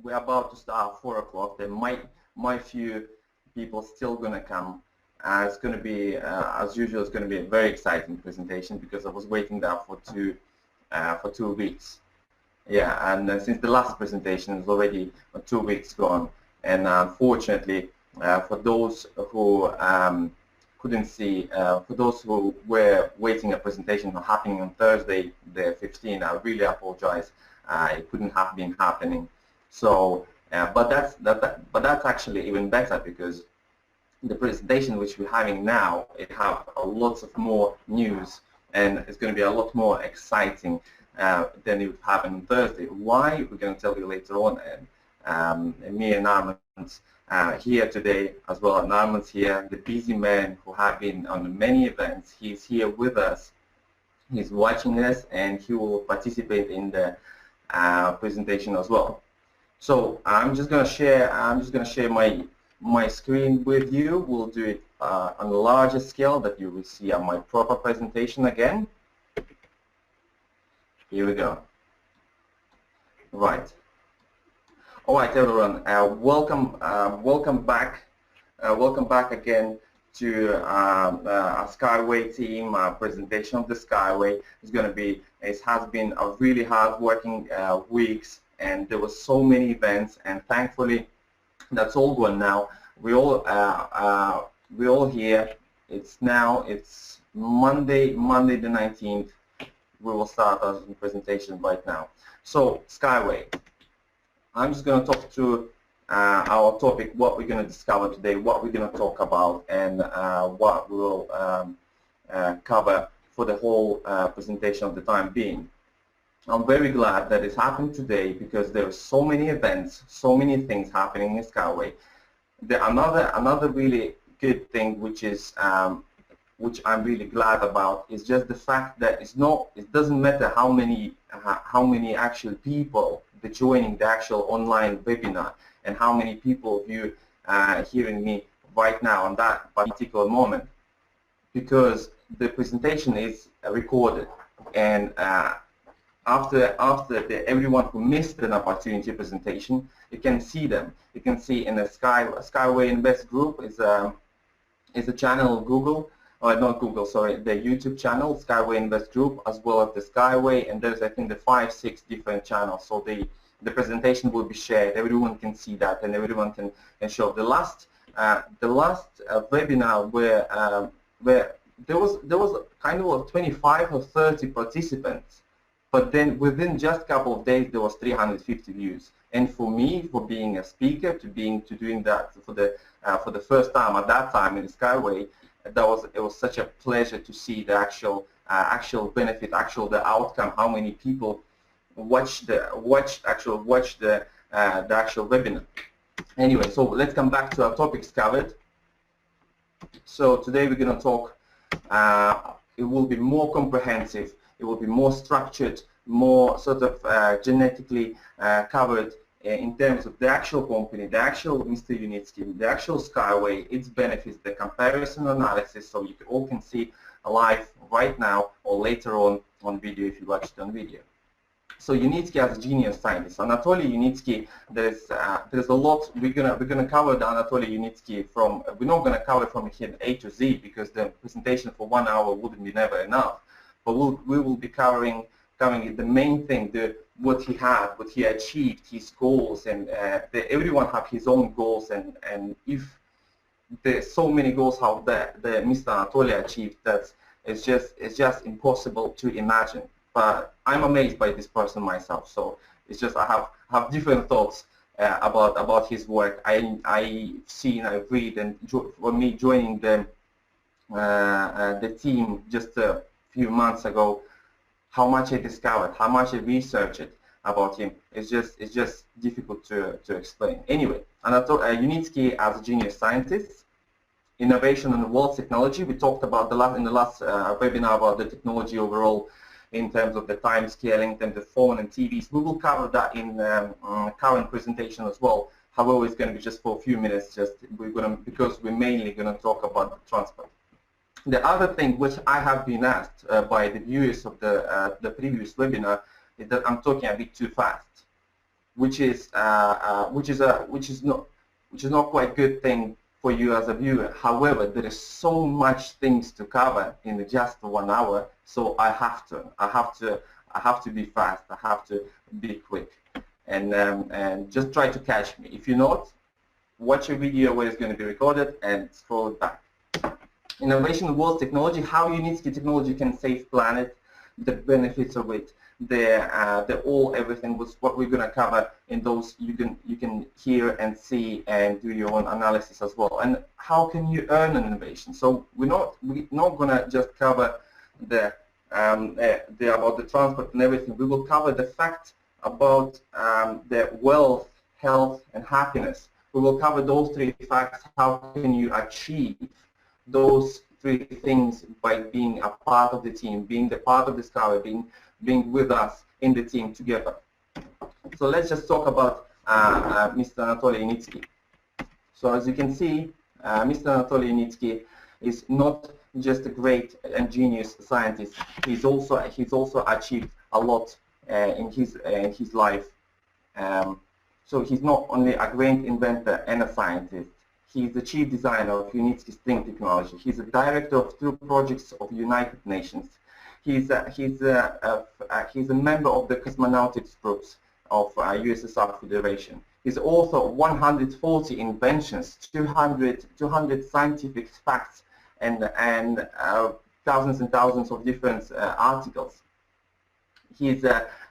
we're about to start 4 o'clock. There might few people still gonna come. It's going to be, as usual, it's going to be a very exciting presentation because I was waiting there for 2 weeks. Yeah, and since the last presentation is already 2 weeks gone, and unfortunately, for those who couldn't see, for those who were waiting a presentation happening on Thursday, the 15th, I really apologize. It couldn't have been happening. So, but that's actually even better because the presentation which we're having now, it have lots of more news, and it's going to be a lot more exciting than it would happen on Thursday. Why? We're going to tell you later on. And me and Armand's here today as well. And Armand's here, the busy man who have been on many events. He's here with us. He's watching us, and he will participate in the presentation as well. So I'm just going to share my screen with you. We'll do it on a larger scale that you will see on my proper presentation again. Here we go. Right. All right, everyone. Welcome back. Welcome back again to our Skyway team. Our presentation of the Skyway is going to be. It has been a really hard-working weeks, and there were so many events, and thankfully, that's all gone now. We all here. It's Monday the 19th. We will start our presentation right now. So Skyway. I'm just going to talk through our topic, what we're going to discover today, what we're going to talk about, and what we will cover for the whole presentation of the time being. I'm very glad that it's happened today because there are so many events, so many things happening in Skyway. Another really good thing, which I'm really glad about, is just the fact that it doesn't matter how many actual people are joining the actual online webinar and how many people of you hearing me right now on that particular moment, because the presentation is recorded, and after everyone who missed an opportunity presentation, you can see them. You can see in the Skyway Invest group is a channel of Google, or not Google, sorry, the YouTube channel, Skyway Invest group, as well as the Skyway, and there's, I think, the 5-6 different channels. So the presentation will be shared. Everyone can see that, and everyone can show. The last webinar where there was kind of 25 or 30 participants. But then within just a couple of days, there was 350 views. And for me, for being a speaker, to doing that for the first time at that time in the Skyway, it was such a pleasure to see the actual benefit, the outcome, how many people watched the actual webinar. Anyway, so let's come back to our topics covered. So today we're going to talk. It will be more comprehensive. It will be more structured, more sort of genetically covered in terms of the actual company, the actual Mr. Unitsky, the actual Skyway, its benefits, the comparison analysis, so you all can see live right now or later on video if you watch it on video. So Unitsky as a genius scientist, Anatoly Unitsky. There's a lot we're gonna cover the Anatoly Unitsky from. We're not gonna cover from here A to Z because the presentation for 1 hour wouldn't be never enough. But we will be covering the main thing, what he had, what he achieved, his goals, and everyone have his own goals, and if there's so many goals how the Mr. Anatoly achieved, that it's just impossible to imagine. But I'm amazed by this person myself, so it's just I have different thoughts about his work. I've read, and for me joining the team just a few months ago, how much I discovered, how much I researched about him. It's just difficult to explain. Anyway, Unitsky as a genius scientist, innovation in the world's technology. We talked about in the last webinar about the technology overall in terms of the time scaling, in terms of phone and TVs. We will cover that in current presentation as well. However, it's going to be just for a few minutes. Because we're mainly going to talk about the transport. The other thing which I have been asked by the viewers of the previous webinar is that I'm talking a bit too fast. which is not quite good thing for you as a viewer. However, there is so much things to cover in just 1 hour, so I have to be fast. I have to be quick, and just try to catch me. If you're not, watch a video where it's going to be recorded and scroll it back. Innovation World Technology, how Unitsky technology can save planet, the benefits of it, everything was what we're going to cover in those. You can hear and see and do your own analysis as well. And how can you earn an innovation? So we're not going to just cover about the transport and everything. We will cover the fact about the wealth, health, and happiness. We will cover those 3 facts. How can you achieve those 3 things by being a part of the team, being the part of Discovery, being with us in the team together. So let's just talk about Mr. Anatoly Unitsky. So as you can see, Mr. Anatoly Unitsky is not just a great and genius scientist. He's also achieved a lot in his life. So he's not only a great inventor and a scientist. He's the chief designer of Unitsky string technology. He's a director of 2 projects of United Nations. He's a member of the cosmonautics groups of USSR Federation. He's author of 140 inventions, 200 scientific facts, and thousands and thousands of different articles. He's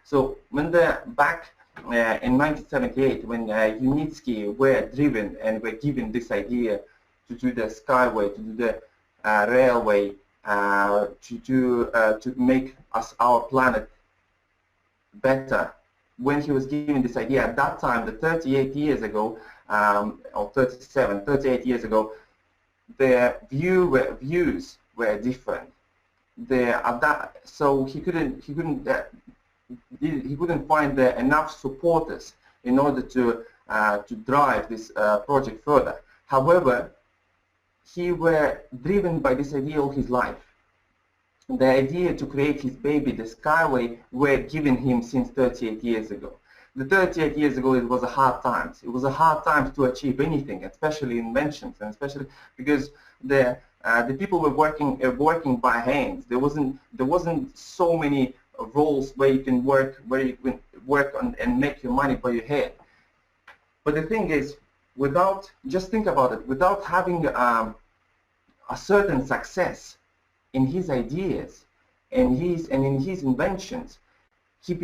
so when back in 1978, when Unitsky were driven and were given this idea to do the skyway, to do the railway, to make our planet better. When he was given this idea at that time, the 38 years ago, or 38 years ago, their views were different. So he couldn't find enough supporters in order to drive this project further. However, he were driven by this idea all his life. The idea to create his baby, the Skyway, were given him since 38 years ago. The 38 years ago, it was a hard times. It was a hard time to achieve anything, especially inventions, and especially because the people were working by hands. There wasn't so many roles where you can work on and make your money by your head. But the thing is, just think about it, without having a certain success in his ideas and in his inventions, he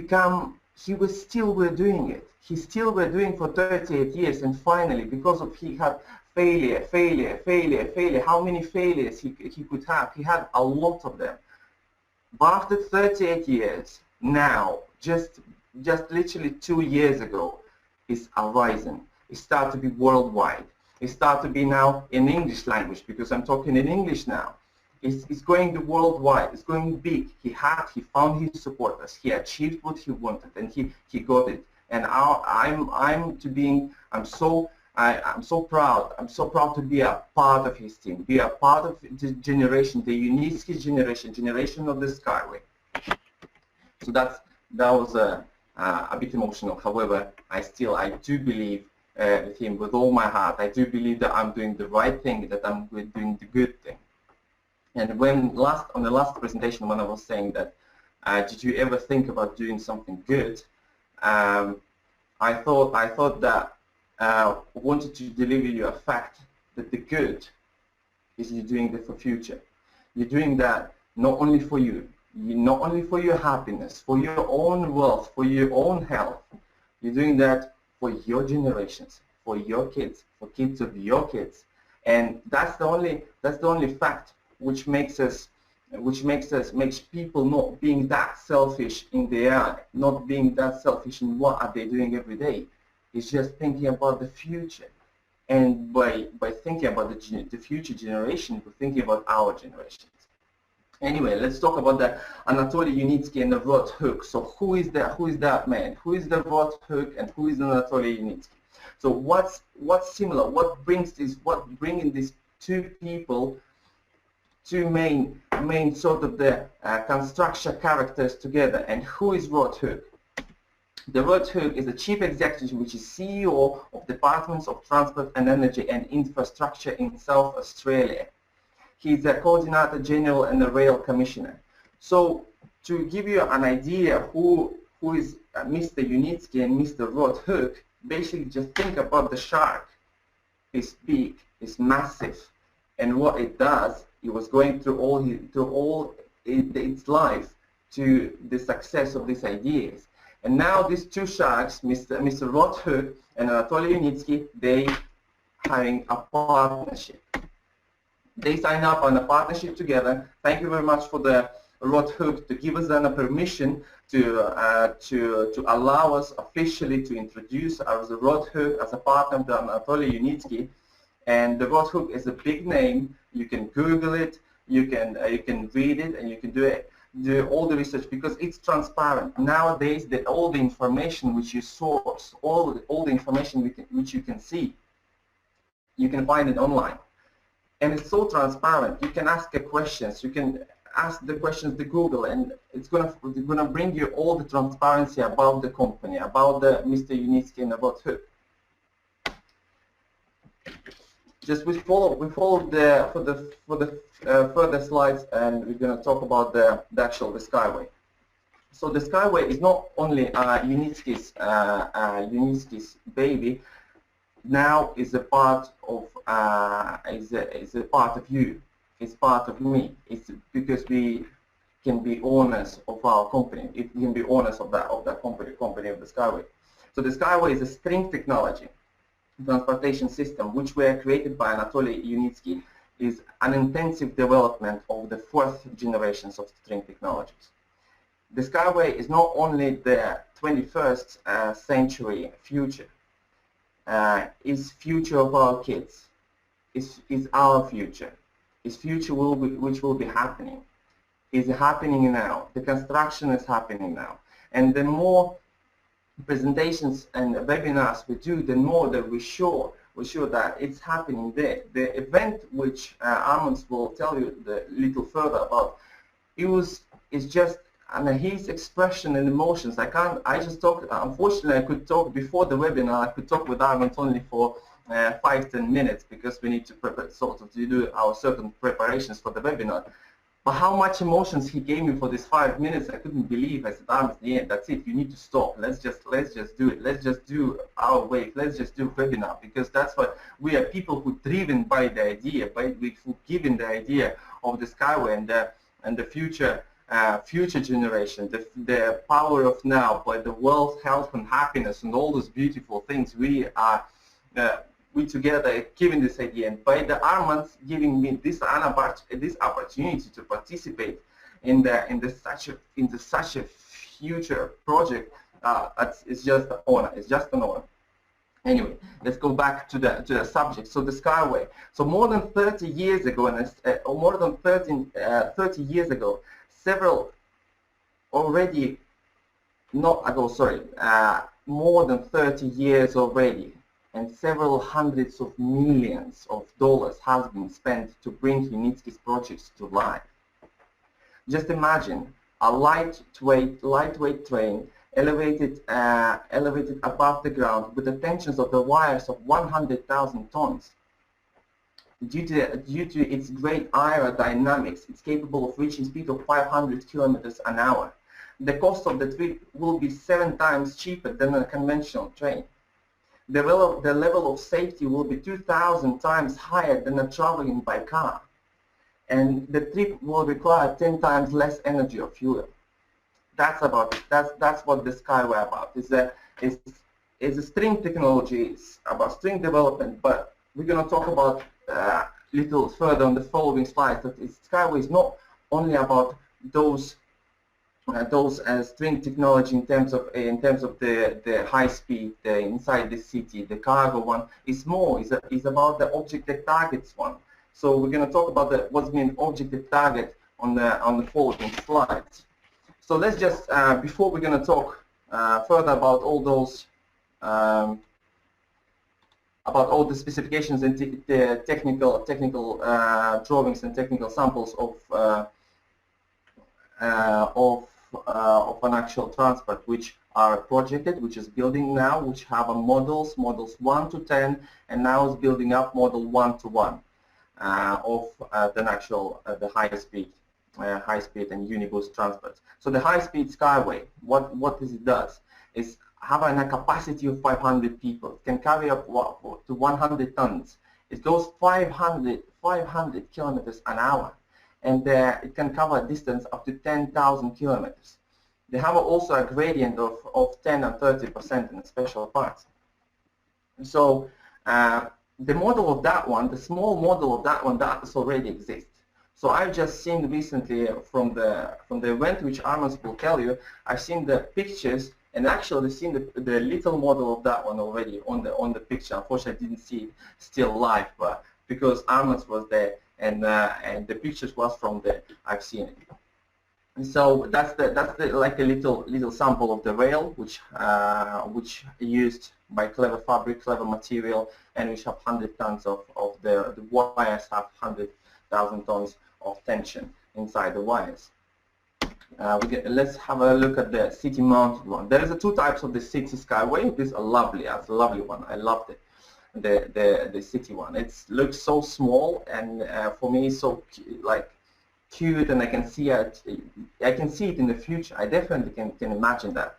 was still doing it. He still were doing for 38 years, and finally, because of he had failure. How many failures he could have? He had a lot of them. But after 38 years, now, just literally 2 years ago, it's arising. It started to be worldwide. It started to be now in English language, because I'm talking in English now. It's going worldwide. It's going big. He found his supporters. He achieved what he wanted, and he got it. And I'm so proud. I'm so proud to be a part of his team, be a part of the generation, the Unitsky generation of the Skyway. So that was a bit emotional. However, I do believe with him with all my heart. I do believe that I'm doing the right thing, that I'm doing the good thing. And on the last presentation, when I was saying that, did you ever think about doing something good? I thought that wanted to deliver you a fact that the good is you're doing that for future. You're doing that not only for you, not only for your happiness, for your own wealth, for your own health. You're doing that for your generations, for your kids, for kids of your kids, and that's the only fact which makes people not being that selfish in their not being that selfish in what are they doing every day. It's just thinking about the future, and by thinking about the future generation, we're thinking about our generations. Anyway, let's talk about the Anatoly Unitsky and the Rod Hook. So who is that man? Who is the Rod Hook, and who is Anatoly Unitsky? So what's similar? What bringing these 2 people, 2 main sort of the construction characters together? And who is Rod Hook? The Rod Hook is the chief executive, which is CEO of Departments of Transport and Energy and Infrastructure in South Australia. He's the Coordinator General and the Rail Commissioner. So to give you an idea who is Mr. Unitsky and Mr. Rod Hook, basically just think about the shark. It's big, it's massive, and what it does, it was going through all its life to the success of these ideas. And now these two sharks, Mr. Rod Hook and Anatoly Unitsky, they having a partnership. They signed up on a partnership together. Thank you very much for the Rod Hook to give us then a permission to allow us officially to introduce as a Rod Hook as a partner to Anatoly Unitsky. And the Rod Hook is a big name. You can Google it, you can read it, and you can do all the research because it's transparent. Nowadays, all the information which you source, all the information which you can see, you can find it online. And it's so transparent. You can ask questions. You can ask the questions to Google, and it's gonna bring you all the transparency about the company, about the Mr. Unitsky and about Hook. Just we follow for the further slides, and we're gonna talk about the Skyway. So the Skyway is not only Unitsky's baby. Now is a part of is a part of you. It's part of me. It's because we can be owners of our company. It can be owners of that company of the Skyway. So the Skyway is a string technology transportation system which were created by Anatoly Unitsky. Is an intensive development of the fourth generations of string technologies. The Skyway is not only the 21st century future. Is future of our kids. Is our future. Is future which will be happening. Is happening now. The construction is happening now. And the more presentations and webinars we do, the more that we show that it's happening there. The event which Armand will tell you a little further about, is just his expression and emotions. I just talk, unfortunately I could talk before the webinar, I could talk with Armand only for 5-10 minutes because we need to prepare, sort of to do our certain preparations for the webinar. But how much emotions he gave me for these 5 minutes, I couldn't believe. I said, Armand, yeah, that's it. You need to stop. Let's just do it. Let's just do our way. Let's just do webinar because that's what we are. People who are driven by the idea, who given the idea of the Skyway and the future generation, the power of now, by the world, health and happiness and all those beautiful things. We are. We together giving this idea, and by the Armand giving me this opportunity to participate in such a future project, it's just an honor. It's just an honor. Anyway, let's go back to the subject. So the Skyway. So more than 30 years ago, or more than 30 years ago, several already more than 30 years already. And several hundreds of millions of dollars has been spent to bring Unitsky's projects to life. Just imagine a lightweight train elevated above the ground with the tensions of the wires of 100,000 tons. Due to its great aerodynamics, it's capable of reaching speed of 500 kilometers an hour. The cost of the trip will be 7 times cheaper than a conventional train. The level of safety will be 2,000 times higher than traveling by car, and the trip will require 10 times less energy or fuel. That's about it. That's what the Skyway about. It's a string technology. It's about string development, but we're going to talk about a little further on the following slides. That Skyway is not only about those string technology in terms of the high speed inside the city, the cargo one. Is more is about the objective targets one. So we're going to talk about what's mean objective target on the following slides. So let's just before we're going to talk further about all those about all the specifications and the technical drawings and technical samples of an actual transport, which are projected, which is building now, which have a models 1 to 10, and now is building up model 1 to 1 of the actual the high speed and unibus transport. So the high speed Skyway, what it does is having a capacity of 500 people. It can carry up to 100 tons. It goes 500 kilometers an hour, and it can cover a distance up to 10,000 kilometers. They have also a gradient of 10 and 30% in special parts. So the model of that one, the small model of that one, that already exists. So I've just seen recently from the event, which Armand will tell you, I've seen the pictures and actually seen the little model of that one already on the picture. Unfortunately, I didn't see it still live, but because Armand was there and the pictures was from there, I've seen it. And so that's like a little sample of the rail, which used by Clever Fabric, Clever Material, and which have 100 tons of the wires have 100,000 tons of tension inside the wires. Let's have a look at the city mounted one. There is two types of the city Skyway. This is a lovely one. I loved it. The city one. It looks so small, and for me so like cute, and I can see it. I can see it in the future. I definitely can imagine that.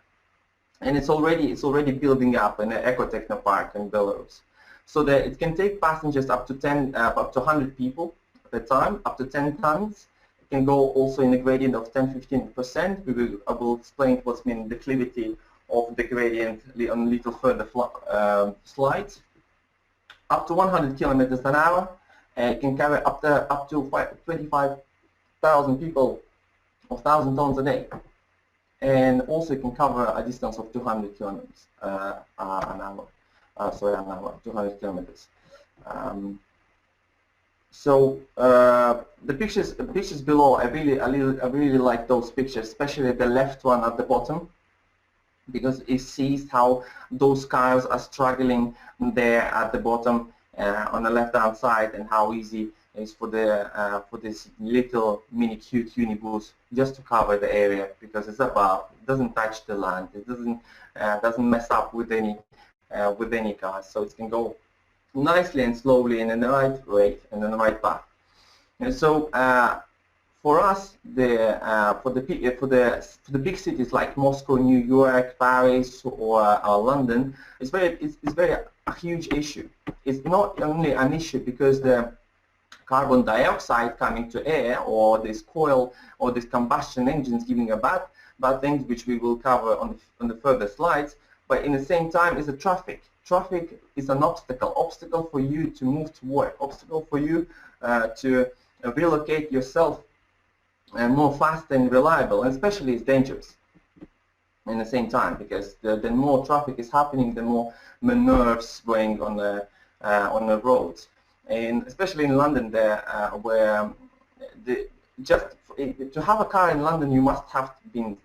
And it's already building up in the Ecotechno Park in Belarus. So that it can take passengers up to 100 people at a time, up to 10 tons. It can go also in a gradient of 10–15%. I will explain what's mean declivity of the gradient on little further slides. Up to 100 kilometers an hour. It can carry up to 25,000 people of 1,000 tons a day. And also it can cover a distance of 200 kilometers an hour. 200 kilometers. So the pictures below, I really like those pictures, especially the left one at the bottom, because it sees how those cars are struggling there at the bottom on the left-hand side, and how easy it is for this little mini cute unibus just to cover the area, because it's above, it doesn't touch the land, it doesn't mess up with any cars, so it can go nicely and slowly and in the right rate and in the right path. And so for us, for the big cities like Moscow, New York, Paris, or London, it's very a huge issue. It's not only an issue because the carbon dioxide coming to air, or this coil, or this combustion engines giving a bad things, which we will cover on the further slides. But in the same time, is the traffic. Traffic is an obstacle for you to move to work, obstacle for you to relocate yourself more fast and reliable, and especially it's dangerous in the same time, because the more traffic is happening, the more nerves going on the roads, and especially in London, there where to have a car in London, you must have you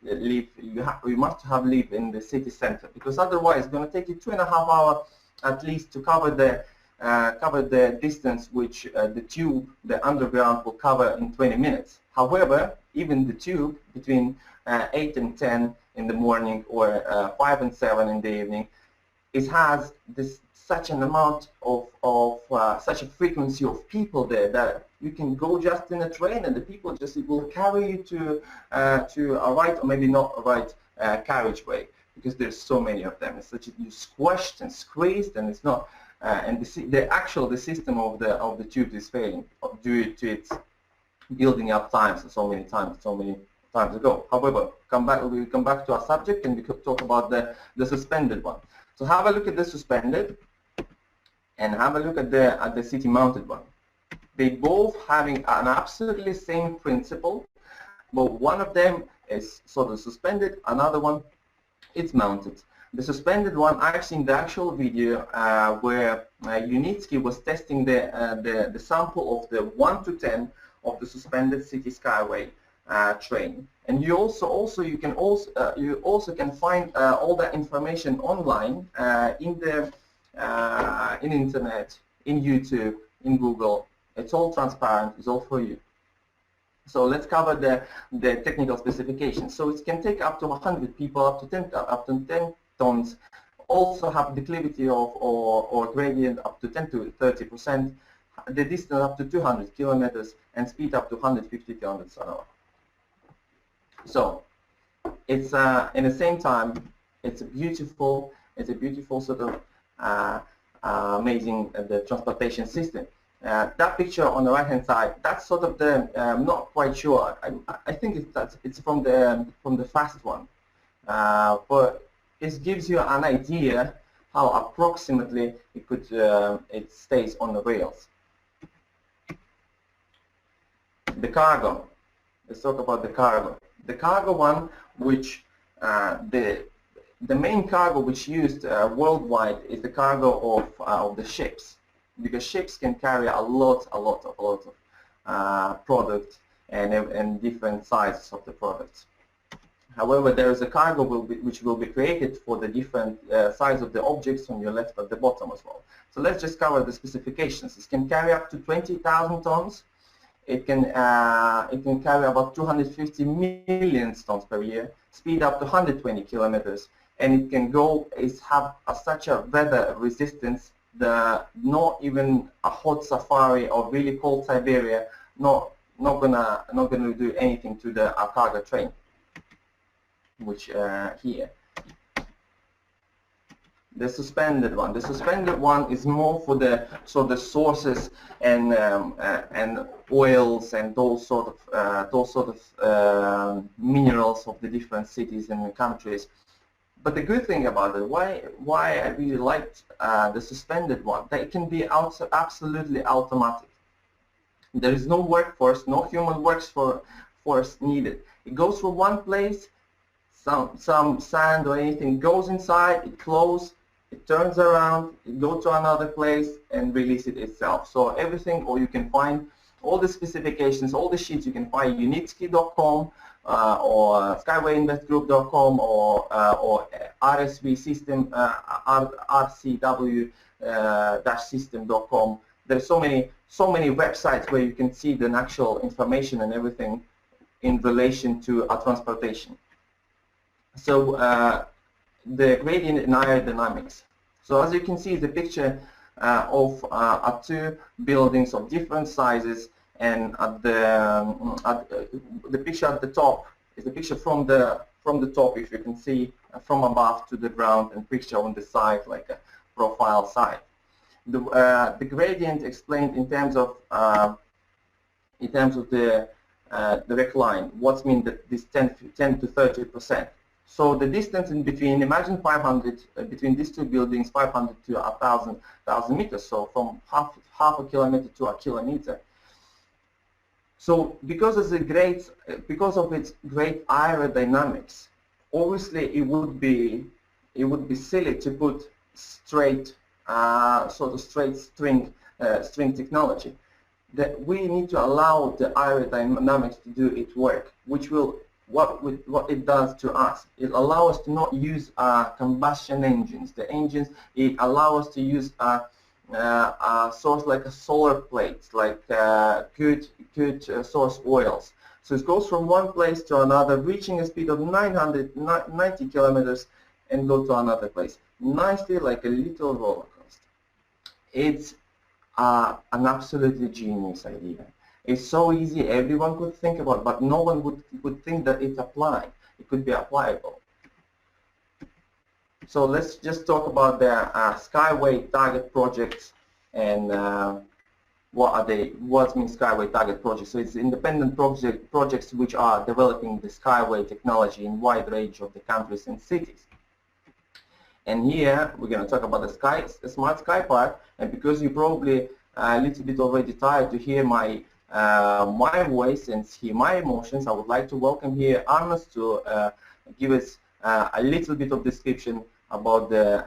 must have lived in the city center, because otherwise it's going to take you 2.5 hours at least to cover the distance which the underground will cover in 20 minutes. However, even the tube between 8 and 10 in the morning, or 5 and 7 in the evening, it has such an amount of such a frequency of people there that you can go just in a train, and the people just will carry you to a right, or maybe not a right carriageway, because there's so many of them. It's such you squashed and squeezed, and it's not. And the system of the tube is failing due to its building up times so many times ago. However, we'll come back to our subject, and we could talk about the suspended one. So have a look at the suspended, and have a look at the city mounted one. They both having an absolutely same principle, but one of them is sort of suspended, another one it's mounted. The suspended one, I've seen the actual video where Unitsky was testing the sample of the 1 to 10 of the suspended City Skyway train. And you also can find all that information online in internet, in YouTube, in Google. It's all transparent. It's all for you. So let's cover the technical specifications. So it can take up to 100 people, up to 10 tons. Also have declivity of or gradient up to 10 to 30%. The distance up to 200 kilometers and speed up to 150 kilometers an hour. So it's in the same time, it's a beautiful sort of amazing the transportation system. That picture on the right hand side, that's sort of the I'm not quite sure. I think it's from the fast one, but it gives you an idea how approximately it could it stays on the rails. The cargo. Let's talk about the cargo. The cargo one, which the main cargo which used worldwide is the cargo of the ships, because ships can carry a lot of product and different sizes of the products. However, there is a cargo which will be created for the different size of the objects on your left at the bottom as well. So let's just cover the specifications. It can carry up to 20,000 tons. It can carry about 250 million tons per year, speed up to 120 kilometers, and it can have such a weather resistance that not even a hot safari or really cold Siberia not gonna do anything to the cargo train, which here. The suspended one. The suspended one is more for the sources and oils and those sort of minerals of the different cities and the countries. But the good thing about it, why I really liked the suspended one, that it can be absolutely automatic. There is no workforce, no human workforce needed. It goes from one place, some sand or anything goes inside, it closes. It turns around, it goes to another place and release it itself. So everything, or you can find all the specifications, all the sheets you can find unitsky.com or skywayinvestgroup.com or RSV system, rcw-system.com. There's so many websites where you can see the actual information and everything in relation to transportation. So the gradient and aerodynamics. So as you can see, the picture of two buildings of different sizes, and at the picture at the top is the picture from the top, if you can see from above to the ground, and picture on the side like a profile side. The gradient explained in terms of the recline. What means that this 10 to 30%. So the distance in between, imagine 500 between these two buildings, 500 to 1,000 meters. So from half a kilometer to a kilometer. So because of its great aerodynamics, obviously it would be silly to put straight straight string technology. That we need to allow the aerodynamics to do its work, which will what it does to us. It allows us to not use combustion engines. It allows us to use a source like a solar plates, like good source oils. So it goes from one place to another, reaching a speed of 990 kilometers, and go to another place. Nicely, like a little roller coaster. It's an absolutely genius idea. It's so easy, everyone could think about, but no one would think that it's applied. It could be applicable. So let's just talk about the Skyway target projects and what means Skyway target projects. So it's independent projects which are developing the Skyway technology in wide range of the countries and cities. And here we're going to talk about the Smart Sky Park, and because you're probably a little bit already tired to hear my voice and see my emotions, I would like to welcome here Armas to give us a little bit of description about the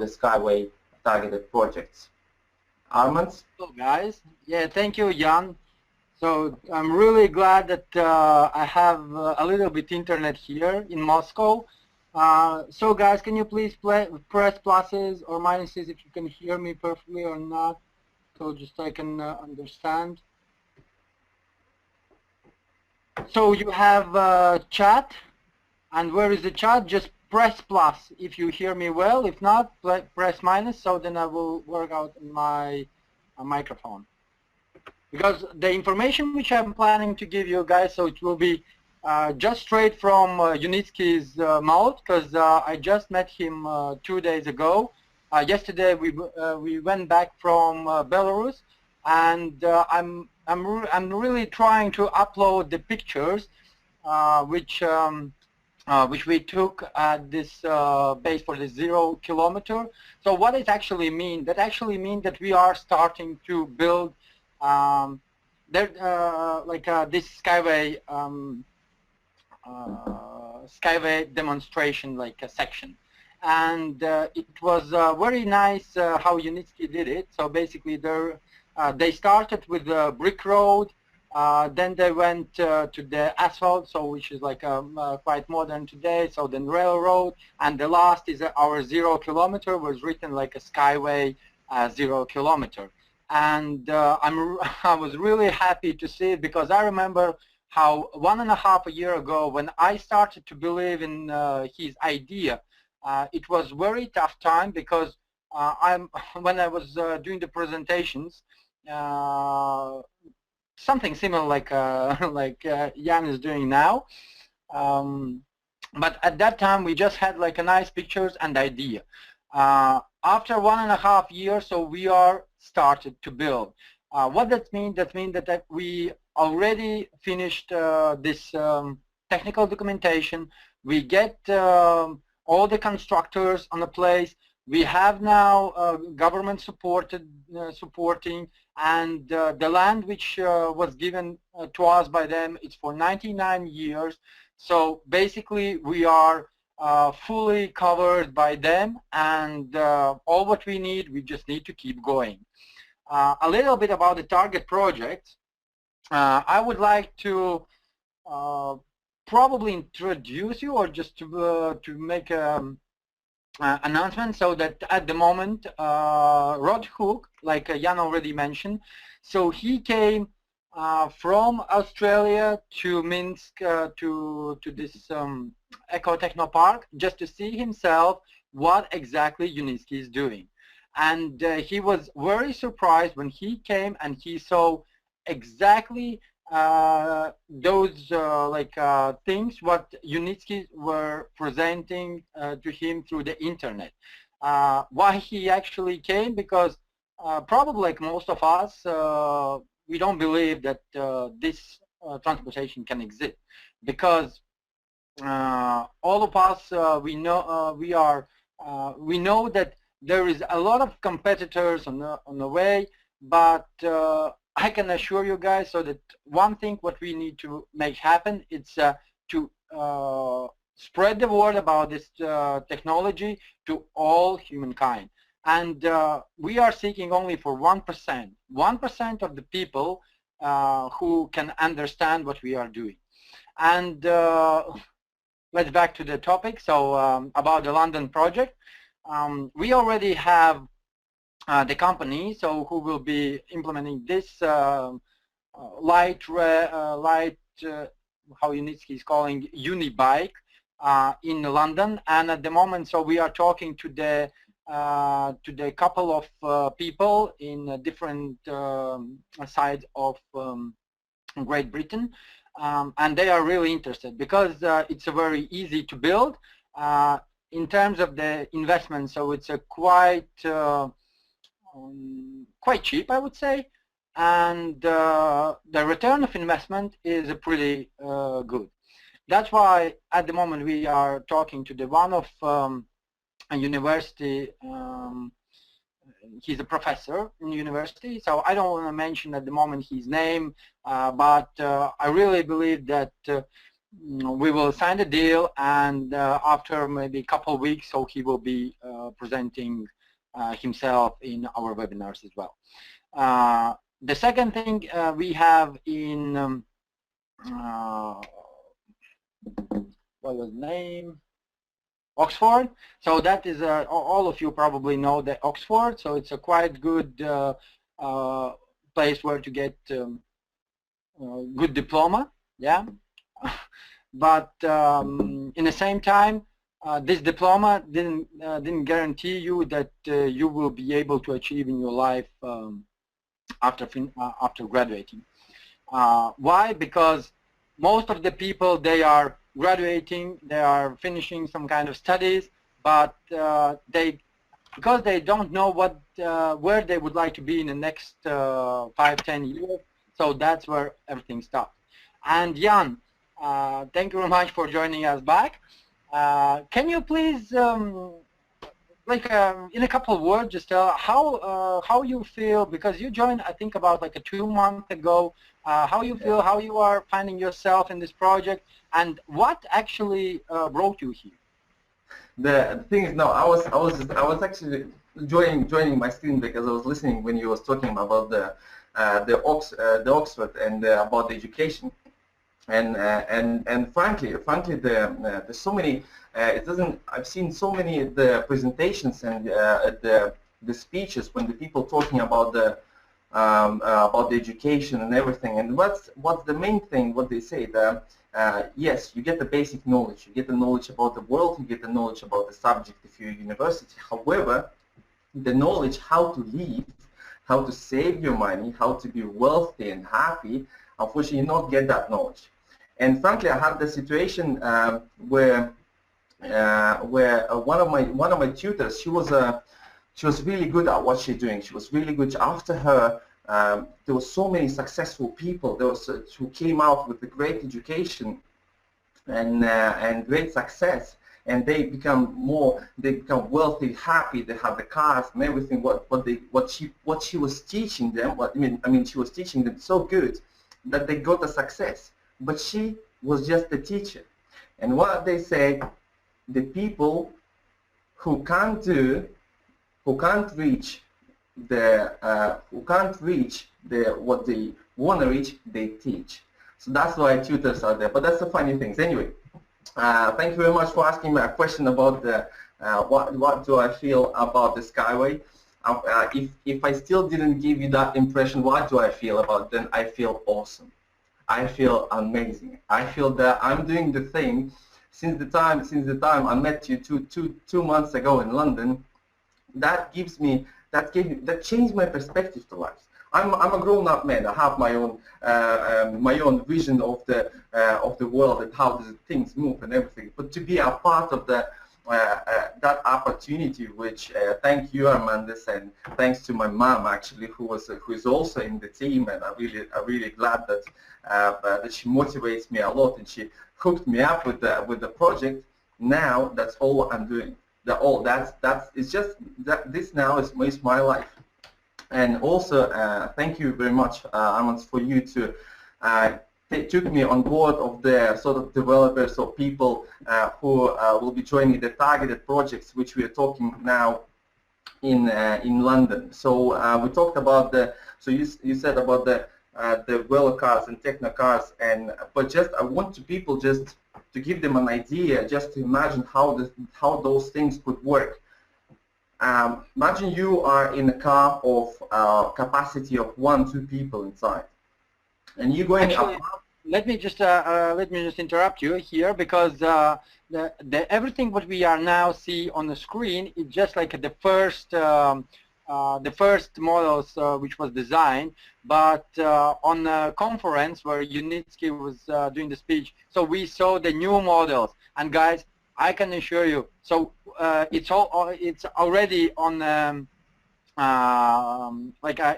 Skyway targeted projects. Armand? Hello guys. Yeah, thank you, Jan. So I'm really glad that I have a little bit internet here in Moscow. So guys, can you please press pluses or minuses if you can hear me perfectly or not, so just I can understand. So you have chat, and where is the chat? Just press plus if you hear me well. If not, press minus, so then I will work out my microphone. Because the information which I'm planning to give you guys, so it will be just straight from Unitsky's mouth, because I just met him 2 days ago. Yesterday we went back from Belarus, and I'm really trying to upload the pictures which we took at this base for the 0 kilometer. So what it actually means? That actually means that we are starting to build this skyway demonstration, like a section. And it was very nice how Unitsky did it. So basically they started with the brick road, then they went to the asphalt, so which is like quite modern today, so then railroad, and the last is our 0 kilometer was written like a skyway 0 kilometer. And I was really happy to see it, because I remember how 1.5 years ago, when I started to believe in his idea, it was very tough time, because when I was doing the presentations, something similar like Jan is doing now, but at that time we just had like a nice pictures and idea. After 1.5 years, so we are started to build. What that means? That means that we already finished this technical documentation. We get all the constructors on the place. We have now government supporting, and the land which was given to us by them, it's for 99 years. So basically we are fully covered by them, and all what we need, we just need to keep going. A little bit about the target project. I would like to probably introduce you, or just to make announcement, so that at the moment Rod Hook, like Jan already mentioned, so he came from Australia to Minsk to this eco-techno park, just to see himself what exactly Unitsky is doing. And he was very surprised when he came and he saw exactly those things what Unitsky were presenting to him through the internet. Why he actually came? Because probably like most of us, we don't believe that this transportation can exist, because all of us we know we know that there is a lot of competitors on the way, but I can assure you guys, so that one thing what we need to make happen, it's to spread the word about this technology to all humankind. And we are seeking only for 1% of the people who can understand what we are doing. And let's back to the topic. So about the London project, we already have the company, so who will be implementing this light, how Unitsky is calling Unibike in London. And at the moment, so we are talking to the couple of people in different sides of Great Britain, and they are really interested, because it's a very easy to build in terms of the investment. So it's a quite cheap, I would say, and the return of investment is pretty good. That's why at the moment we are talking to the one of a university. He's a professor in university, so I don't want to mention at the moment his name, but I really believe that we will sign the deal, and after maybe a couple of weeks, so he will be presenting himself in our webinars as well. The second thing we have in what was the name? Oxford. So that is all of you probably know the Oxford. So it's a quite good place where to get good diploma. Yeah. but in the same time, this diploma didn't guarantee you that you will be able to achieve in your life after graduating. Why? Because most of the people, they are graduating, they are finishing some kind of studies, but because they don't know where they would like to be in the next 5-10 years, so that's where everything stops. And Jan, thank you very much for joining us back. Can you please, in a couple of words, just tell how you feel, because you joined, I think, about like 2 months ago. How you feel, how you are finding yourself in this project, and what actually brought you here? The thing is, no, I was actually joining my screen because I was listening when you was talking about the Oxford and about the education. And frankly, there's so many. It doesn't. I've seen so many the presentations and the speeches when the people talking about the education and everything. And what's the main thing? What they say that yes, you get the basic knowledge. You get the knowledge about the world. You get the knowledge about the subject if you're university. However, the knowledge how to live, how to save your money, how to be wealthy and happy, unfortunately, you not get that knowledge. And frankly, I had the situation where one of my tutors, she was really good at what she's doing. She was really good. After her, there were so many successful people. There was who came out with a great education and great success, and they become wealthy, happy. They have the cars and everything. What she was teaching them. She was teaching them so good that they got a success. But she was just a teacher. And what they say, the people who can't reach what they want to reach, they teach. So that's why tutors are there. But that's the funny things. Anyway, thank you very much for asking me a question about the what do I feel about the Skyway. If I still didn't give you that impression, what do I feel about it? Then I feel awesome. I feel amazing. I feel that I'm doing the thing since the time I met you two months ago in London. That changed my perspective to life. I'm a grown-up man. I have my own vision of the world and how the things move and everything. But to be a part of that opportunity, which thank you, Armandus, and thanks to my mom actually, who is also in the team, and I'm really glad that she motivates me a lot and she hooked me up with the project. Now that's all I'm doing. This now is my life. And also thank you very much, Armand, for you to took me on board of the sort of developers or people who will be joining the targeted projects, which we are talking now in London. So we talked about you said about the well cars and techno cars, but just I want people just to give them an idea, just to imagine how those things could work. Imagine you are in a car of capacity of 1-2 people inside, and you're going up. Let me just interrupt you here, because everything what we are now see on the screen is just like the first models which was designed, but on a conference where Unitsky was doing the speech, so we saw the new models. And guys, I can assure you, so it's already on.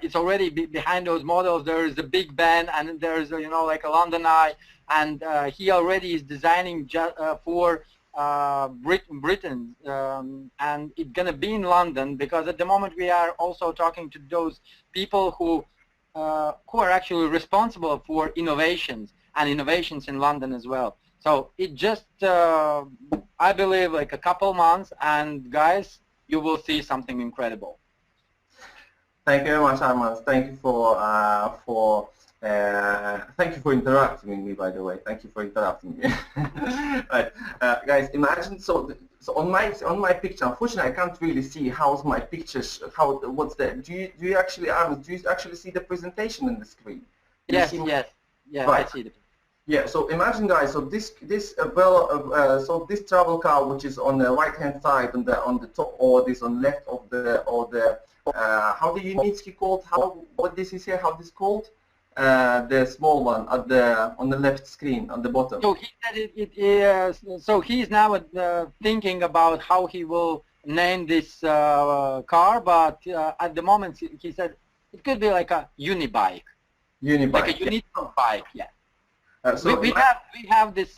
It's already behind those models. There is a Big Ben, and there is like a London Eye, and he already is designing for Britain, and it's gonna be in London, because at the moment we are also talking to those people who are actually responsible for innovations in London as well. So it just I believe like a couple months, and guys, you will see something incredible. Thank you very much, Armand. Thank you for interrupting me. By the way, thank you for interrupting me. Right, guys, imagine so on my picture. Unfortunately, I can't really see how's my pictures. What's that? Do you actually, Armand? Do you actually see the presentation on the screen? Yes. Right. I see it. Yeah, so imagine, guys. So so this travel car, which is on the right-hand side, on the top, or this on left of the how the Unitsky called? What this is here? How this called? The small one at the on the left screen on the bottom. So he said so he's now thinking about how he will name this car, but at the moment he said it could be like a unibike. Unibike. Like a unique bike, yeah. So we have this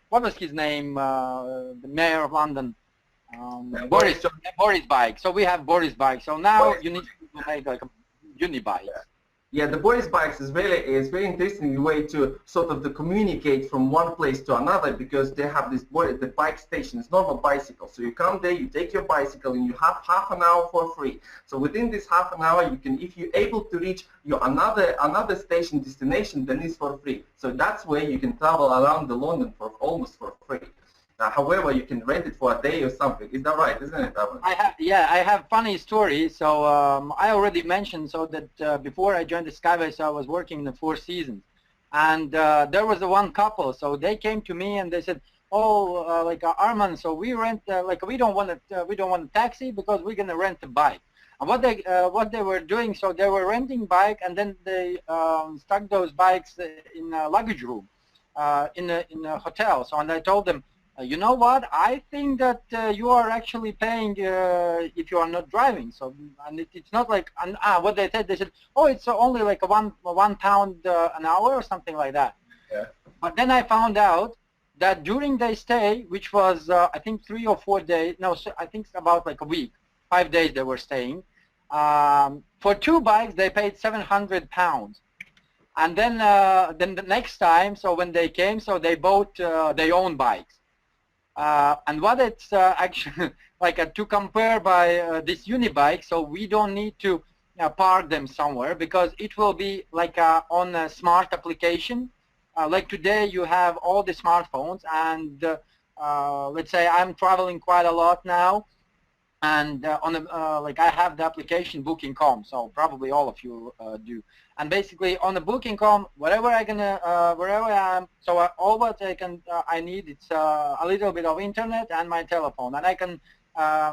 what was his name? The mayor of London, Boris bike. So we have Boris bike. So now you need to make like a unibike. Yeah, the Boris bikes is very interesting way to sort of to communicate from one place to another, because they have this the bike station. It's normal bicycle. So you come there, you take your bicycle, and you have half an hour for free. So within this half an hour, you can, if you're able to reach your another station destination, then it's for free. So that's where you can travel around the London for almost for free. However, you can rent it for a day or something. Is that right, isn't it, Avan? I have funny story. So I already mentioned so that before I joined the Skyway, so I was working in the Four Seasons, and there was one couple. So they came to me and they said, "Oh, like Arman, so we rent like we don't want a taxi because we're gonna rent a bike." And what they were doing, so they were renting bike, and then they stuck those bikes in a luggage room in a hotel. So and I told them, you know what? I think that you are actually paying if you are not driving. So, and it's not like what they said, oh, it's only like one pound an hour or something like that. Yeah. But then I found out that during their stay, which was I think 3 or 4 days, no, so I think about like a week, 5 days they were staying. For 2 bikes, they paid £700. And then the next time, so when they came, so they bought their own bikes. And what it's actually like to compare by this unibike, so we don't need to park them somewhere, because it will be like on a smart application. Like today you have all the smartphones, and let's say I'm traveling quite a lot now, and on like I have the application Booking.com, so probably all of you do. And basically on the Booking.com, wherever I am, so all what I need, it's a little bit of internet and my telephone, and I can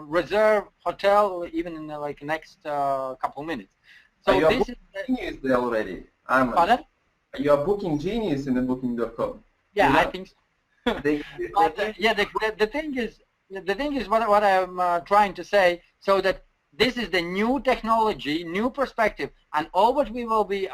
reserve hotel even in like next couple minutes. So this is genius there already. Pardon? You are booking genius in the Booking.com. Yeah, I think so. Yeah, the thing is what I'm trying to say, so that this is the new technology, new perspective, and all what we will be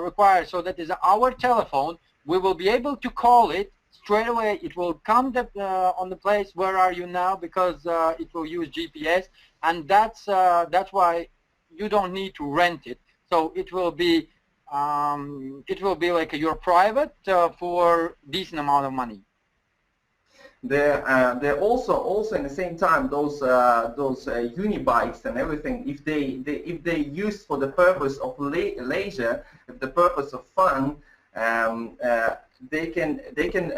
required, so that is our telephone, we will be able to call it straight away. It will come on the place, where are you now, because it will use GPS, and that's why you don't need to rent it. So it will be like your private for decent amount of money. They're also in the same time those unibikes and everything. If they used for the purpose of leisure, if the purpose of fun, they can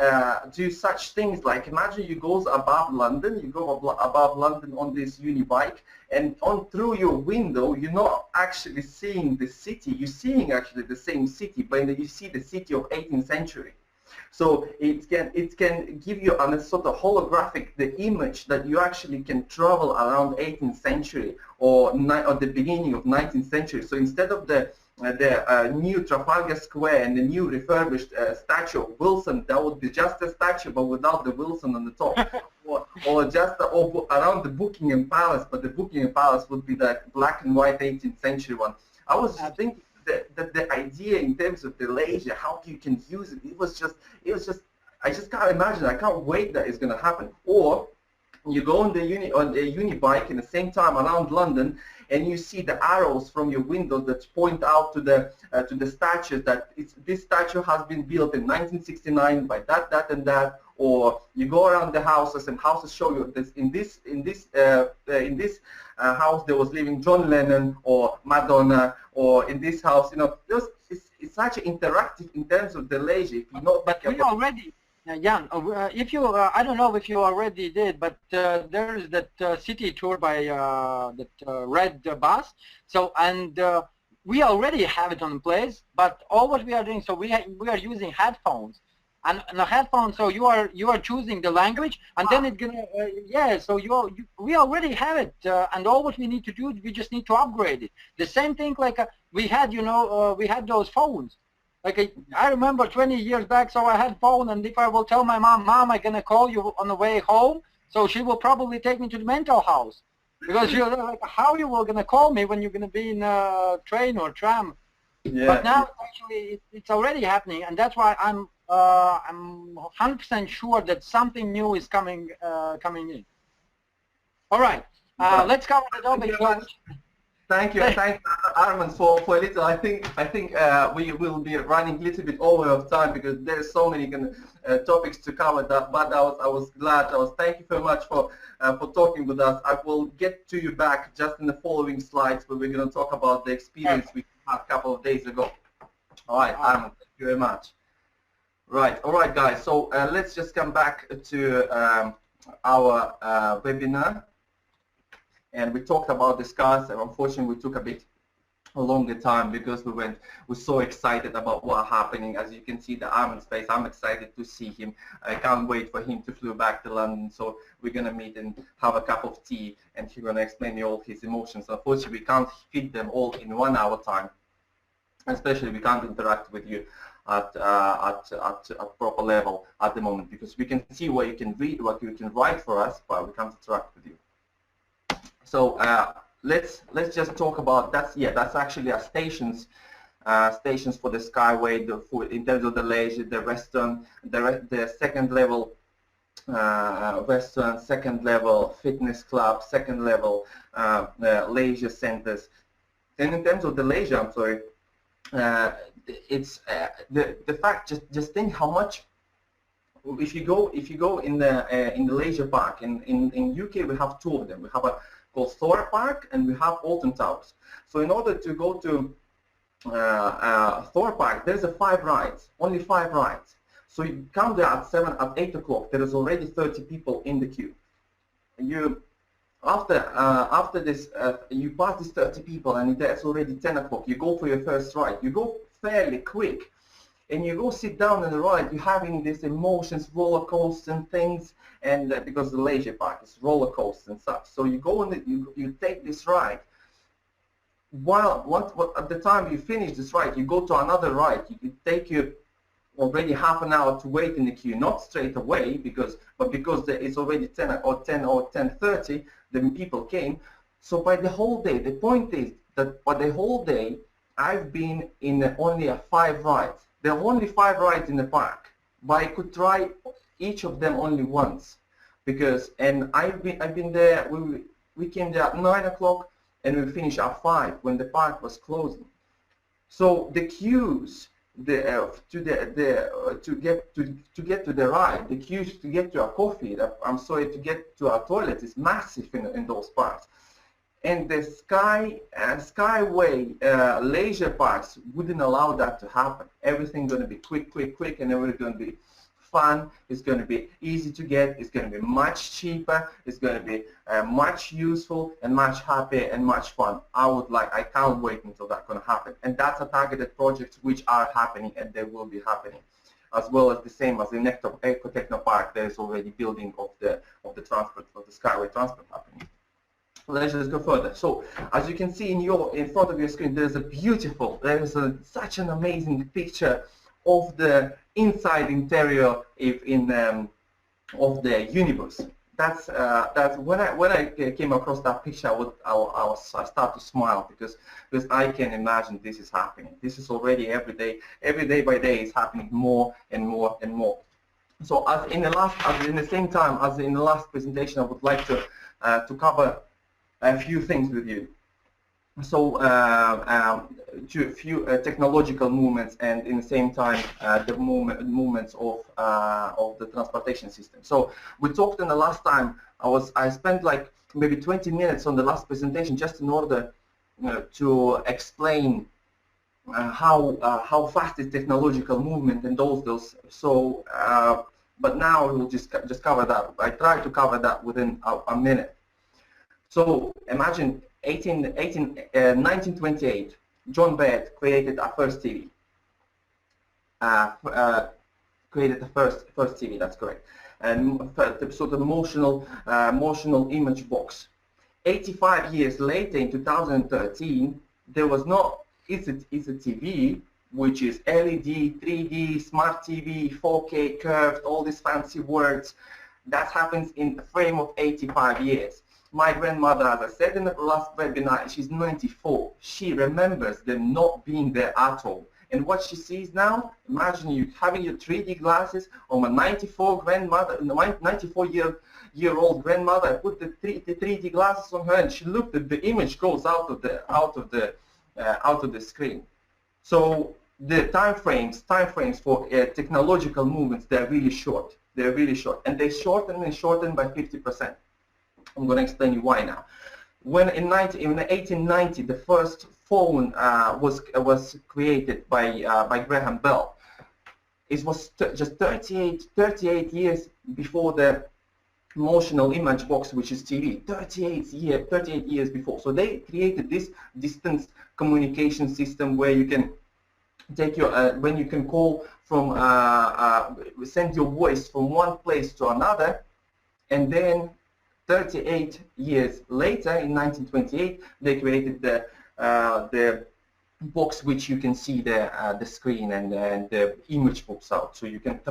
do such things like, imagine you go above London, on this unibike, and through your window you're not actually seeing the city. You're seeing actually the same city, but you see the city of 18th century. So it can give you a sort of holographic the image that you actually can travel around 18th century or the beginning of 19th century. So instead of the new Trafalgar Square and the new refurbished statue of Wilson, that would be just a statue but without the Wilson on the top, or just around the Buckingham Palace, but the Buckingham Palace would be the black and white 18th century one. I was just thinking that the idea in terms of the leisure, how you can use it, it was just, I just can't imagine. I can't wait that it's going to happen. Or you go on the unibike in the same time around London, and you see the arrows from your window that point out to the statues that this statue has been built in 1969 by that and that. Or you go around the houses, and houses show you this in this house there was living John Lennon or Madonna, or in this house, it's such interactive in terms of the leisure. If you know, but we already, Jan, if you, I don't know if you already did, but there is that city tour by that red bus. So, and we already have it on place, but all what we are doing, so we are using headphones. and a headphone. So you are choosing the language, and then it's gonna yeah. So we already have it, and all what we need to do, we just need to upgrade it. The same thing like we had, we had those phones. Like I remember 20 years back, so I had phone, and if I will tell my mom, I'm gonna call you on the way home, so she will probably take me to the mental house, because you're like, how you were gonna call me when you're gonna be in a train or tram? Yeah. But now actually it's already happening, and that's why I'm 100% sure that something new is coming in. All right, let's cover the topic. Thank you, Arman, for a little. I think we will be running a little bit over of time because there's so many topics to cover. But I was glad. Thank you very much for talking with us. I will get to you back just in the following slides, where we're going to talk about the experience we had a couple of days ago. All right, Arman, thank you very much. Right, all right, guys. So let's just come back to our webinar. And we talked about the scars, and unfortunately we took a longer time because we're so excited about what's happening. As you can see the Arman's face, I'm excited to see him. I can't wait for him to fly back to London. So we're gonna meet and have a cup of tea, and he's gonna explain me all his emotions. Unfortunately, we can't fit them all in 1 hour time. Especially we can't interact with you at proper level at the moment, because we can see what you can read, what you can write for us, but we can't interact with you. So let's just talk about that's actually our stations for the Skyway, in terms of the leisure, the restaurant, the second level restaurant, second level fitness club, second level leisure centers. And in terms of the leisure, I'm sorry, it's the fact, just think how much. If you go in the leisure park in UK, we have two of them. We have a called Thorpe Park, and we have Alton Towers. So in order to go to Thorpe Park, there's 5 rides, only 5 rides. So you come there at 8 o'clock. There is already 30 people in the queue. You after this, you pass these 30 people, and it's already 10 o'clock. You go for your first ride. You go fairly quick, and you go sit down on the ride. You're having these emotions, roller coasters and things, and because the leisure park is roller coasters and stuff. So you go and you take this ride. While at the time you finish this ride, you go to another ride. It take you already half an hour to wait in the queue, not straight away, because it's already 10 or 10:30, the people came. So by the whole day, the point is that by the whole day, I've been in only 5 rides. There are only 5 rides in the park, but I could try each of them only once, and I've been there. We came there at 9 o'clock, and we finished at 5 when the park was closing. So the queues to get to the ride, the queues to get to a coffee, to get to a toilet is massive in those parks. And the Skyway leisure parks wouldn't allow that to happen. Everything's going to be quick, and everything's going to be fun. It's going to be easy to get. It's going to be much cheaper. It's going to be much useful and much happy and much fun. I can't wait until that's going to happen. And that's a targeted projects which are happening, and they will be happening. As well as the same as in Eco Techno Park, there is already building of the transport, of the Skyway transport happening. Let's just go further. So, as you can see in front of your screen, there is such an amazing picture of the inside interior of the universe. That's when I came across that picture, I start to smile because I can imagine this is happening. This is already every day by day is happening more and more and more. So in the same time as in the last presentation, I would like to cover a few things with you. So a few technological movements, and in the same time the movements of the transportation system. So we talked in the last time. I spent like maybe 20 minutes on the last presentation just in order to explain how fast is technological movement and those. So but now we'll just cover that. I try to cover that within a minute. So imagine 1928, John Baird created our first TV. created the first TV. That's correct. And the sort of motional image box. 85 years later, in 2013, there was not it's a TV, which is LED, 3D, smart TV, 4K, curved, all these fancy words. That happens in a frame of 85 years. My grandmother, as I said in the last webinar, she's 94. She remembers them not being there at all. And what she sees now, imagine you having your 3D glasses on a 94-year-old grandmother. I put the 3D glasses on her, and she looked at the image goes out of the screen. So the time frames for technological movements, they're really short. They're really short, and they shorten by 50%. I'm going to explain you why now. When in 1890 the first phone was created by Graham Bell, it was just 38 years before the motional image box, which is TV. 38 years before. So they created this distance communication system where you can take your when you can call from send your voice from one place to another, and then 38 years later, in 1928, they created the box which you can see the screen and the image pops out. So you can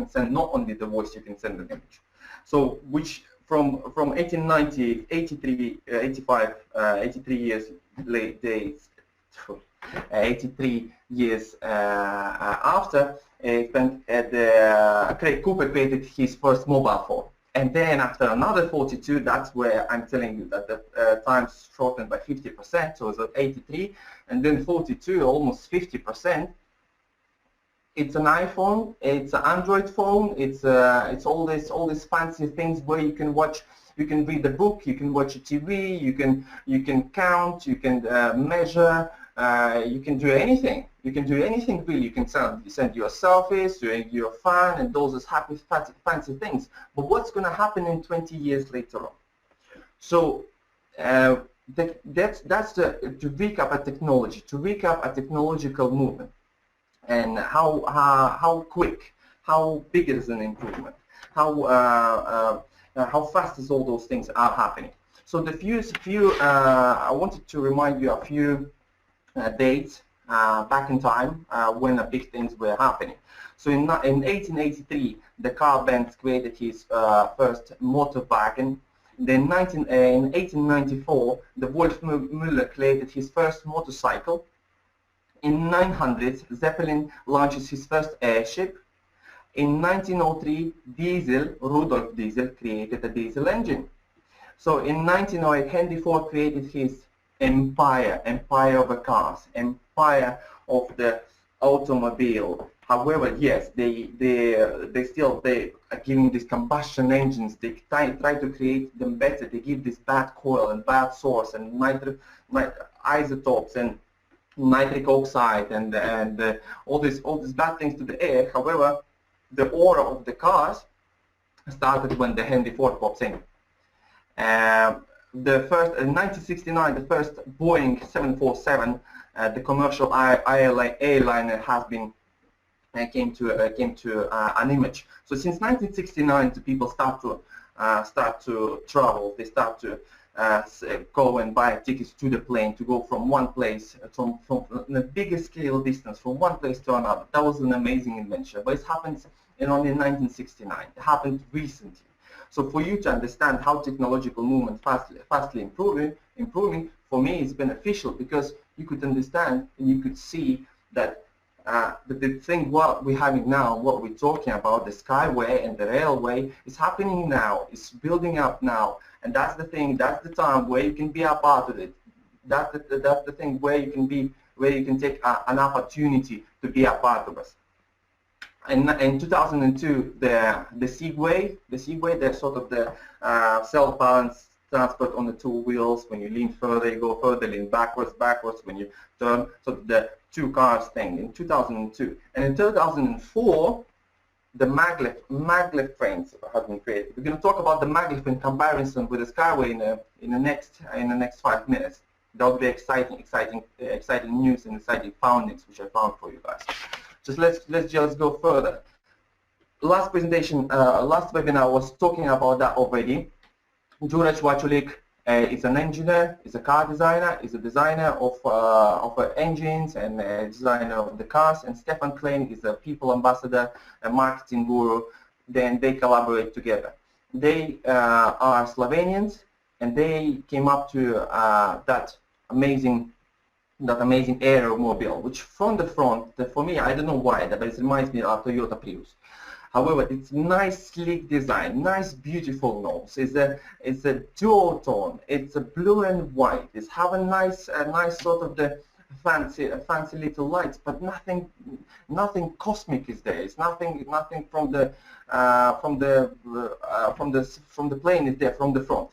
send not only the voice, you can send an image. So which from 1890, 83 years late days, 83 years after, Craig Cooper created his first mobile phone. And then after another 42, that's where I'm telling you that the time's shortened by 50%, so it's at 83, and then 42, almost 50%. It's an iPhone, it's an Android phone, it's all these fancy things where you can watch, you can read a book, you can watch a TV, you can count, you can measure, you can do anything. You can do anything really. You can send your selfies, your fun, and those happy, fancy things. But what's going to happen in 20 years later on? So that's to recap a technology, to recap a technological movement, and how quick, how big is an improvement, how fast is all those things are happening. So the I wanted to remind you a few dates back in time when big things were happening. So in 1883, the Carl Benz created his first motor wagon. Then in 1894, the Wolf Müller created his first motorcycle. In 900, Zeppelin launches his first airship. In 1903, Rudolf Diesel created a diesel engine. So in 1908, Henry Ford created his empire of the cars, empire of the automobile. However, yes, they are giving these combustion engines. They try to create them better. They give this bad coil and bad source and isotopes and nitric oxide and all these bad things to the air. However, the aura of the cars started when the Henry Ford pops in. The first in 1969, the first Boeing 747, the commercial airliner has been came to an image. So since 1969, the people start to travel. They start to go and buy tickets to the plane to go from one place, from a bigger scale distance, from one place to another. That was an amazing invention, but it happened only in 1969. It happened recently. So for you to understand how technological movement fastly improving, for me it's beneficial, because you could understand and you could see that the thing what we're having now, what we're talking about, the skyway and the railway, is happening now, it's building up now, and that's the thing, that's the time where you can be a part of it. That's the thing where you can be, where you can take an opportunity to be a part of us. In 2002, the Segway, that's sort of the self-balanced transport on the two wheels. When you lean further, you go further, lean backwards. When you turn, so the two cars thing in 2002. And in 2004, the maglev trains have been created. We're going to talk about the maglev in comparison with the Skyway in the next 5 minutes. That will be exciting news and exciting findings which I found for you guys. Let's go further. last presentation, last webinar was talking about that already. Juraj Vaculik is an engineer, is a car designer, is a designer of engines and a designer of the cars, and Stefan Klein is a people ambassador, a marketing guru. Then they collaborate together. They are Slovenians, and they came up to that amazing aeromobile, which from the front, for me, I don't know why, but it reminds me of Toyota Prius. However, it's nice, sleek design, nice, beautiful nose. It's a dual tone. It's a blue and white. It's have a nice sort of the fancy little lights, but nothing cosmic is there. It's nothing from the plane is there from the front.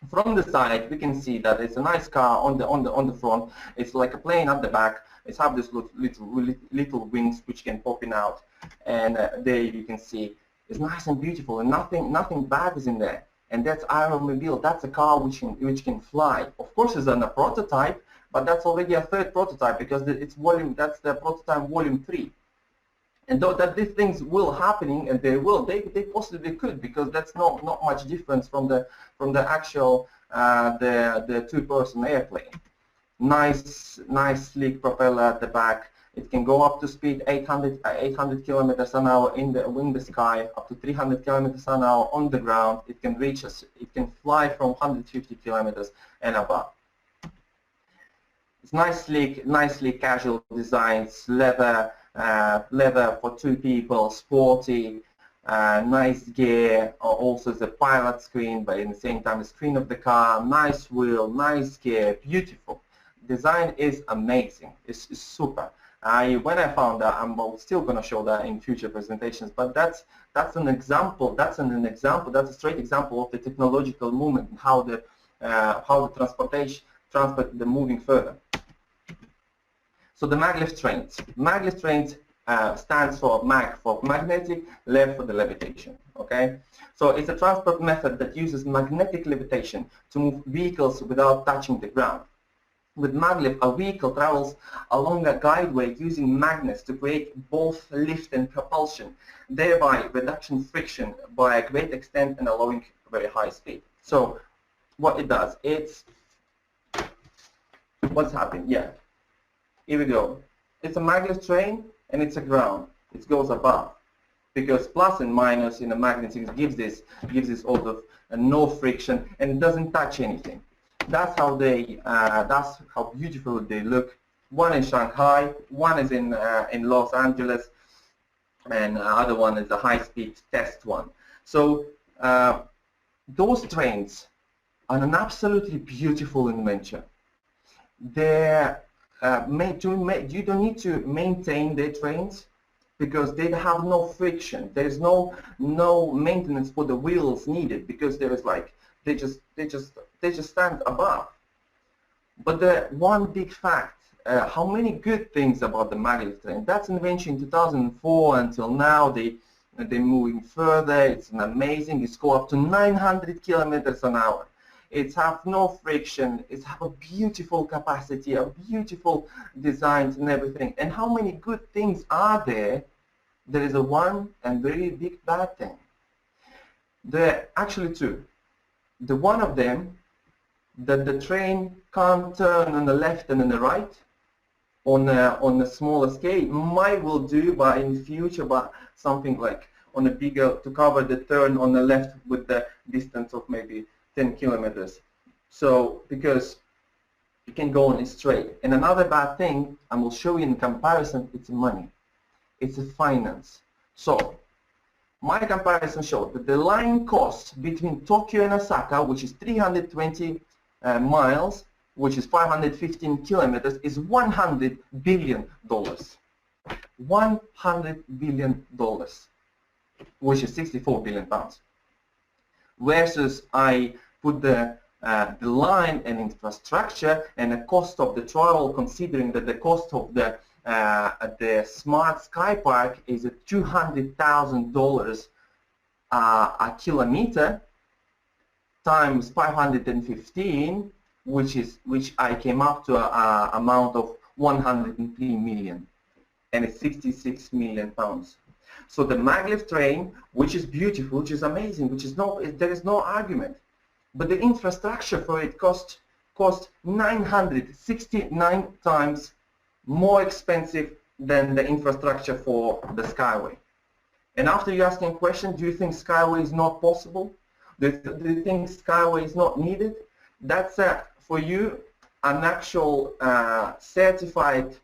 From the side, we can see that it's a nice car on the front. It's like a plane at the back. It's have this little wings which can popping out, and there you can see it's nice and beautiful, and nothing bad is in there. And that's aeromobile. That's a car which can fly. Of course, it's on a prototype, but that's already a third prototype because it's volume. That's the prototype volume 3. And though that these things will happening, and they possibly could, because that's not much difference from the actual the two-person airplane. Nice sleek propeller at the back. It can go up to speed 800 kilometers an hour in the sky, up to 300 kilometers an hour on the ground. It can reach us. It can fly from 150 kilometers and above. It's nicely casual designs, leather for two people, sporty, nice gear, also the pilot screen, but at the same time the screen of the car, nice wheel, nice gear, beautiful. Design is amazing. It's super. When I found that, I'm still going to show that in future presentations, but that's an example. That's a straight example of the technological movement and how the transport the moving further. So the maglev trains. Maglev trains stands for mag for magnetic, lev for the levitation. Okay, so it's a transport method that uses magnetic levitation to move vehicles without touching the ground. With maglev, a vehicle travels along a guideway using magnets to create both lift and propulsion, thereby reduction friction by a great extent and allowing very high speed. So what it does, what's happening? Yeah, here we go. It's a maglev train and it's a ground. It goes above, because plus and minus in a magnetic gives this sort of no friction, and it doesn't touch anything. That's how beautiful they look. One in Shanghai, one is in Los Angeles, and the other one is a high-speed test one. So those trains are an absolutely beautiful invention. They're you don't need to maintain their trains because they have no friction. There is no maintenance for the wheels needed, because there is like they just stand above. But the one big fact, how many good things about the maglev train. That's invention in 2004 until now. They're moving further. It's amazing. It's go up to 900 kilometers an hour. It's have no friction. It's have a beautiful capacity, a beautiful designs and everything. And how many good things are there? There is a one and very big bad thing. There are actually two. The one of them, that the train can't turn on the left and on the right on a smaller scale. Might will do, but in the future, but something like on a bigger, to cover the turn on the left with the distance of maybe 10 kilometers. So because you can go on it straight. And another bad thing, I will show you in comparison, it's money. It's a finance. So my comparison showed that the line cost between Tokyo and Osaka, which is 320 miles, which is 515 kilometers, is $100 billion. $100 billion, which is 64 billion pounds. Versus I put the line and infrastructure and the cost of the travel, considering that the cost of the smart sky park is at $200,000 a kilometer times 515, which I came up to an amount of 103 million, and it's 66 million pounds. So the maglev train, which is beautiful, which is amazing, which is there is no argument, but the infrastructure for it cost 969 times more expensive than the infrastructure for the Skyway. And after you asking a question, do you think Skyway is not possible? Do you think Skyway is not needed? That's for you an actual certified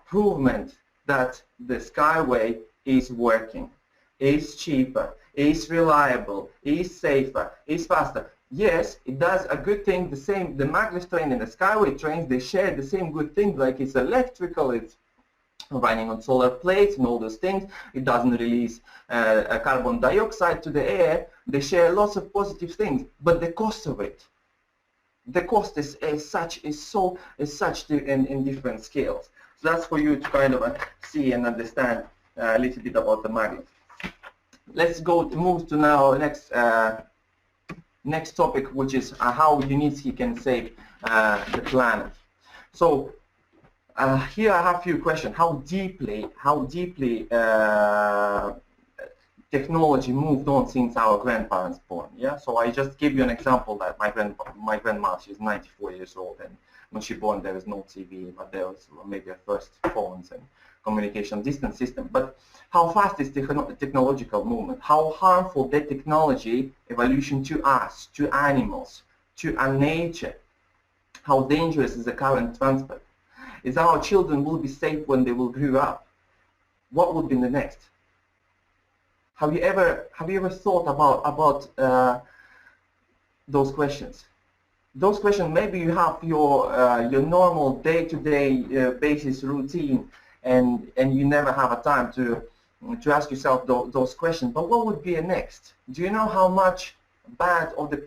provement that the Skyway is working, is cheaper, is reliable, is safer, is faster. Yes, it does a good thing. The maglev train and the Skyway trains, they share the same good things, like it's electrical, it's running on solar plates and all those things. It doesn't release carbon dioxide to the air. They share lots of positive things, but the cost of it, the cost is such in different scales. So that's for you to kind of see and understand a little bit about the maglev. Let's move to now next topic, which is how Unitsky can save the planet. So here I have a few questions. How deeply technology moved on since our grandparents born? Yeah. So I just give you an example that my grandma, she's 94 years old, and when she born there was no TV, but there was maybe her first phones and communication distance system. But how fast is the technological movement? How harmful the technology evolution to us, to animals, to our nature? How dangerous is the current transport? Is our children will be safe when they will grow up? What would be the next? Have you ever thought about those questions? Those questions, maybe you have your normal day-to-day basis routine, and you never have a time to ask yourself those questions. But what would be the next? Do you know how much bad of the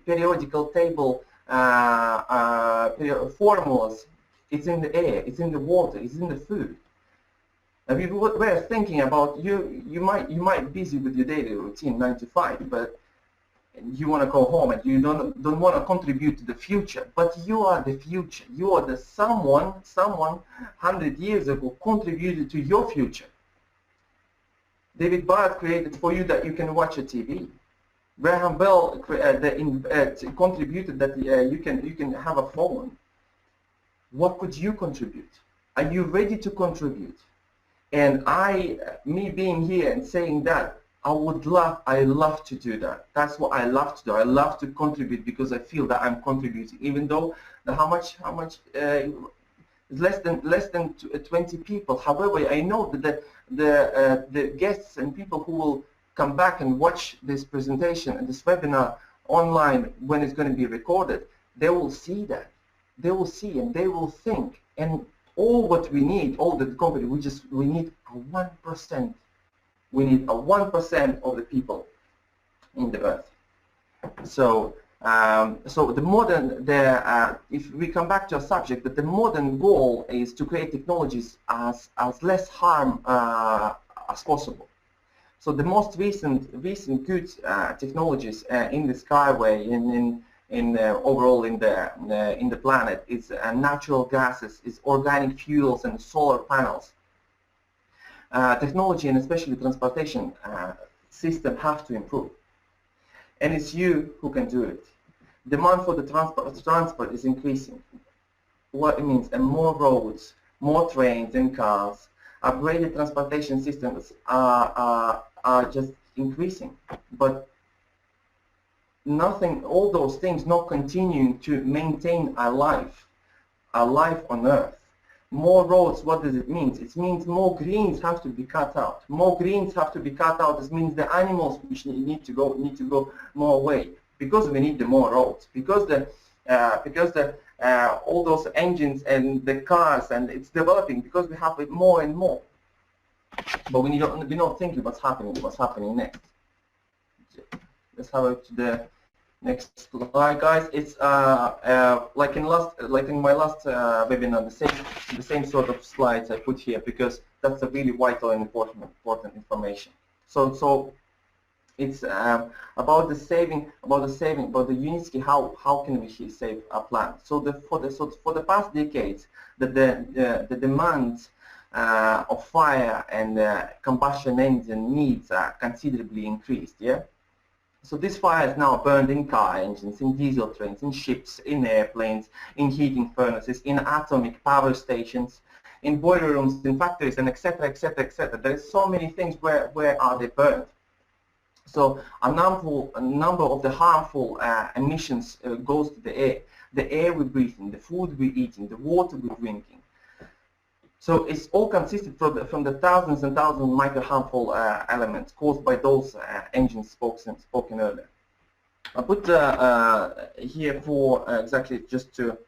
periodical table formulas? It's in the air, it's in the water, it's in the food. If you were thinking about you might be busy with your daily routine 9 to 5, but you want to go home and you don't want to contribute to the future. But you are the future. You are the someone 100 years ago contributed to your future. David Barrett created for you that you can watch a TV. Graham Bell contributed that you can have a phone. What could you contribute? Are you ready to contribute? And me being here and saying that, I love to do that. That's what I love to do. I love to contribute because I feel that I'm contributing, even though how much less than 20 people. However, I know that the guests and people who will come back and watch this presentation and this webinar online when it's going to be recorded, they will see that. They will see and they will think. And all what we need, all the company, we need a 1%. We need a 1% of the people in the earth. So, if we come back to a subject, that the modern goal is to create technologies as less harm as possible. So the most recent good technologies in the Skyway, overall in the planet, is natural gases, is organic fuels and solar panels. Technology and especially transportation system have to improve, and it's you who can do it. Demand for the transport is increasing. What it means, and more roads, more trains and cars, upgraded transportation systems are just increasing. But nothing, all those things not continuing to maintain our life on Earth. More roads, what does it mean? It means more greens have to be cut out. More greens have to be cut out. This means the animals which need to go more away, because we need the more roads, because all those engines and the cars, and it's developing because we have it more and more. But we're not thinking what's happening next. Let's have it to the next slide, guys. It's like in my last webinar, the same sort of slides I put here, because that's a really vital and important information. So it's about the saving, about the Unitsky. How can we save our planet? So for the past decades, the demands of fire and combustion engine needs are considerably increased. Yeah. So this fire is now burned in car engines, in diesel trains, in ships, in airplanes, in heating furnaces, in atomic power stations, in boiler rooms, in factories, and etc., etc., etc. There is so many things where are they burned. So a number of the harmful emissions goes to the air we breathe in, the food we're eating, the water we're drinking. So it's all consisted from the thousands and thousands of micro harmful elements caused by those engines spoken earlier. I put here for exactly just to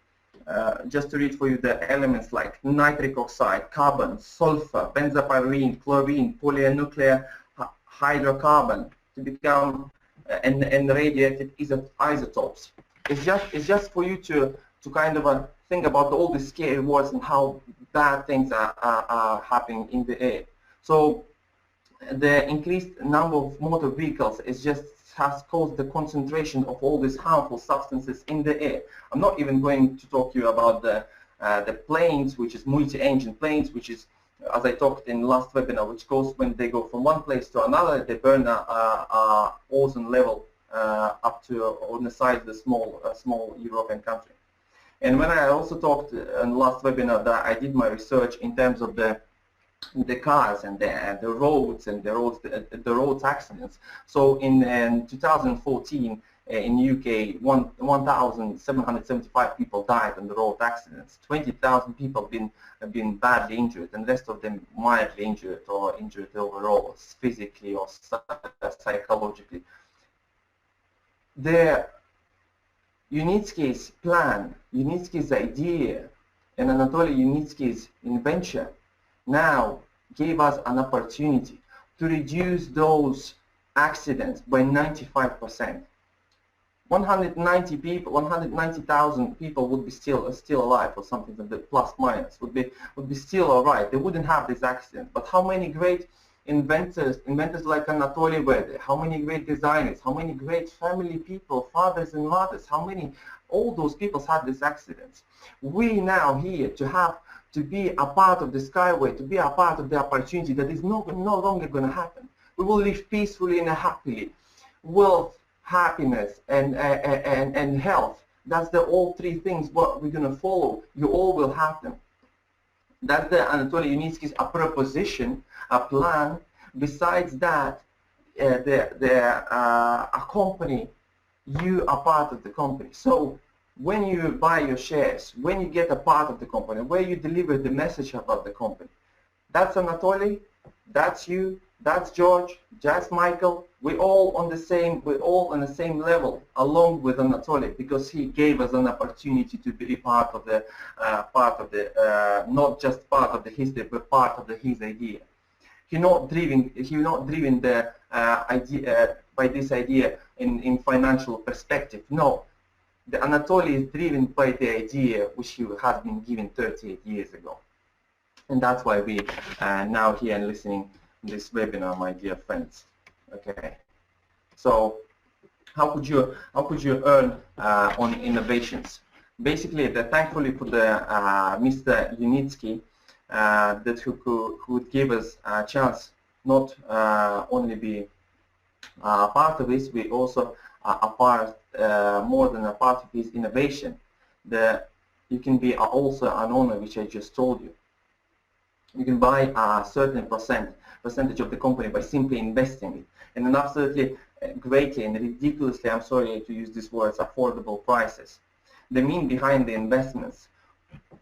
read for you the elements like nitric oxide, carbon, sulfur, benzopyrene, chlorine, polynuclear hydrocarbon to become and radioactive isotopes. It's just for you to kind of think about all the scary words and how bad things are happening in the air. So the increased number of motor vehicles has caused the concentration of all these harmful substances in the air. I'm not even going to talk to you about the planes, which is multi-engine planes, which is, as I talked in last webinar, which goes when they go from one place to another, they burn a ozone level up to on the size of the small European country. And when I also talked in the last webinar that I did my research in terms of the cars and the roads and the roads accidents. So in 2014 in UK, 1,775 people died in the road accidents. 20,000 people have been badly injured, and the rest of them mildly injured or injured overall, physically or psychologically. The Unitsky's plan, Unitsky's idea, and Anatoly Unitsky's invention now gave us an opportunity to reduce those accidents by 95%. 190 people, 190,000 people would be still alive, or something like that, plus minus, would be still all right. They wouldn't have this accident. But how many great inventors like Anatoly were there? How many great designers? How many great family people, fathers and mothers? How many? All those people had these accidents. We now here to be a part of the Skyway, to be a part of the opportunity that is no longer going to happen. We will live peacefully and happily. Wealth, happiness, and health. That's the all three things what we're going to follow. You all will have them. That's the Anatoly Unitsky's a proposition, a plan. Besides that, a company, you are part of the company. So when you buy your shares, when you get a part of the company, where you deliver the message about the company, that's Anatoly, that's you, that's George, that's Michael. We're all on the same level, along with Anatoly, because he gave us an opportunity to be part of the not just part of the history, but part of his idea. He's not driven the idea by this idea in financial perspective. No, the Anatoly is driven by the idea which he has been given 38 years ago, and that's why we now here and listening to this webinar, my dear friends. Okay, so how could you earn on innovations? Basically, thankfully for the Mr. Unitsky, that who would give us a chance not only be part of this, we also a part more than a part of his innovation. You can be also an owner, which I just told you. You can buy a certain percentage of the company by simply investing it, and an absolutely greatly and ridiculously, I'm sorry to use these words, affordable prices. The mean behind the investments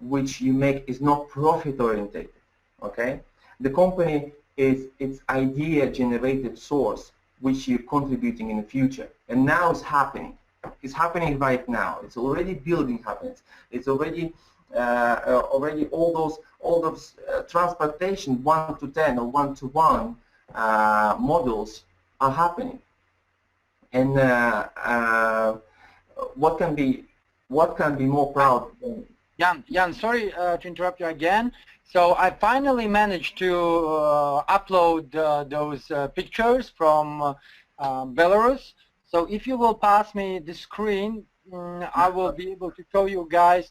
which you make is not profit oriented. Okay, the company is its idea generated source which you're contributing in the future, and now it's happening. It's happening right now. It's already building happiness. It's already all those transportation 1 to 10 or 1 to 1 models are happening. And what can be more proud than Jan, sorry to interrupt you again. So I finally managed to upload those pictures from Belarus. So if you will pass me the screen, I will be able to show you guys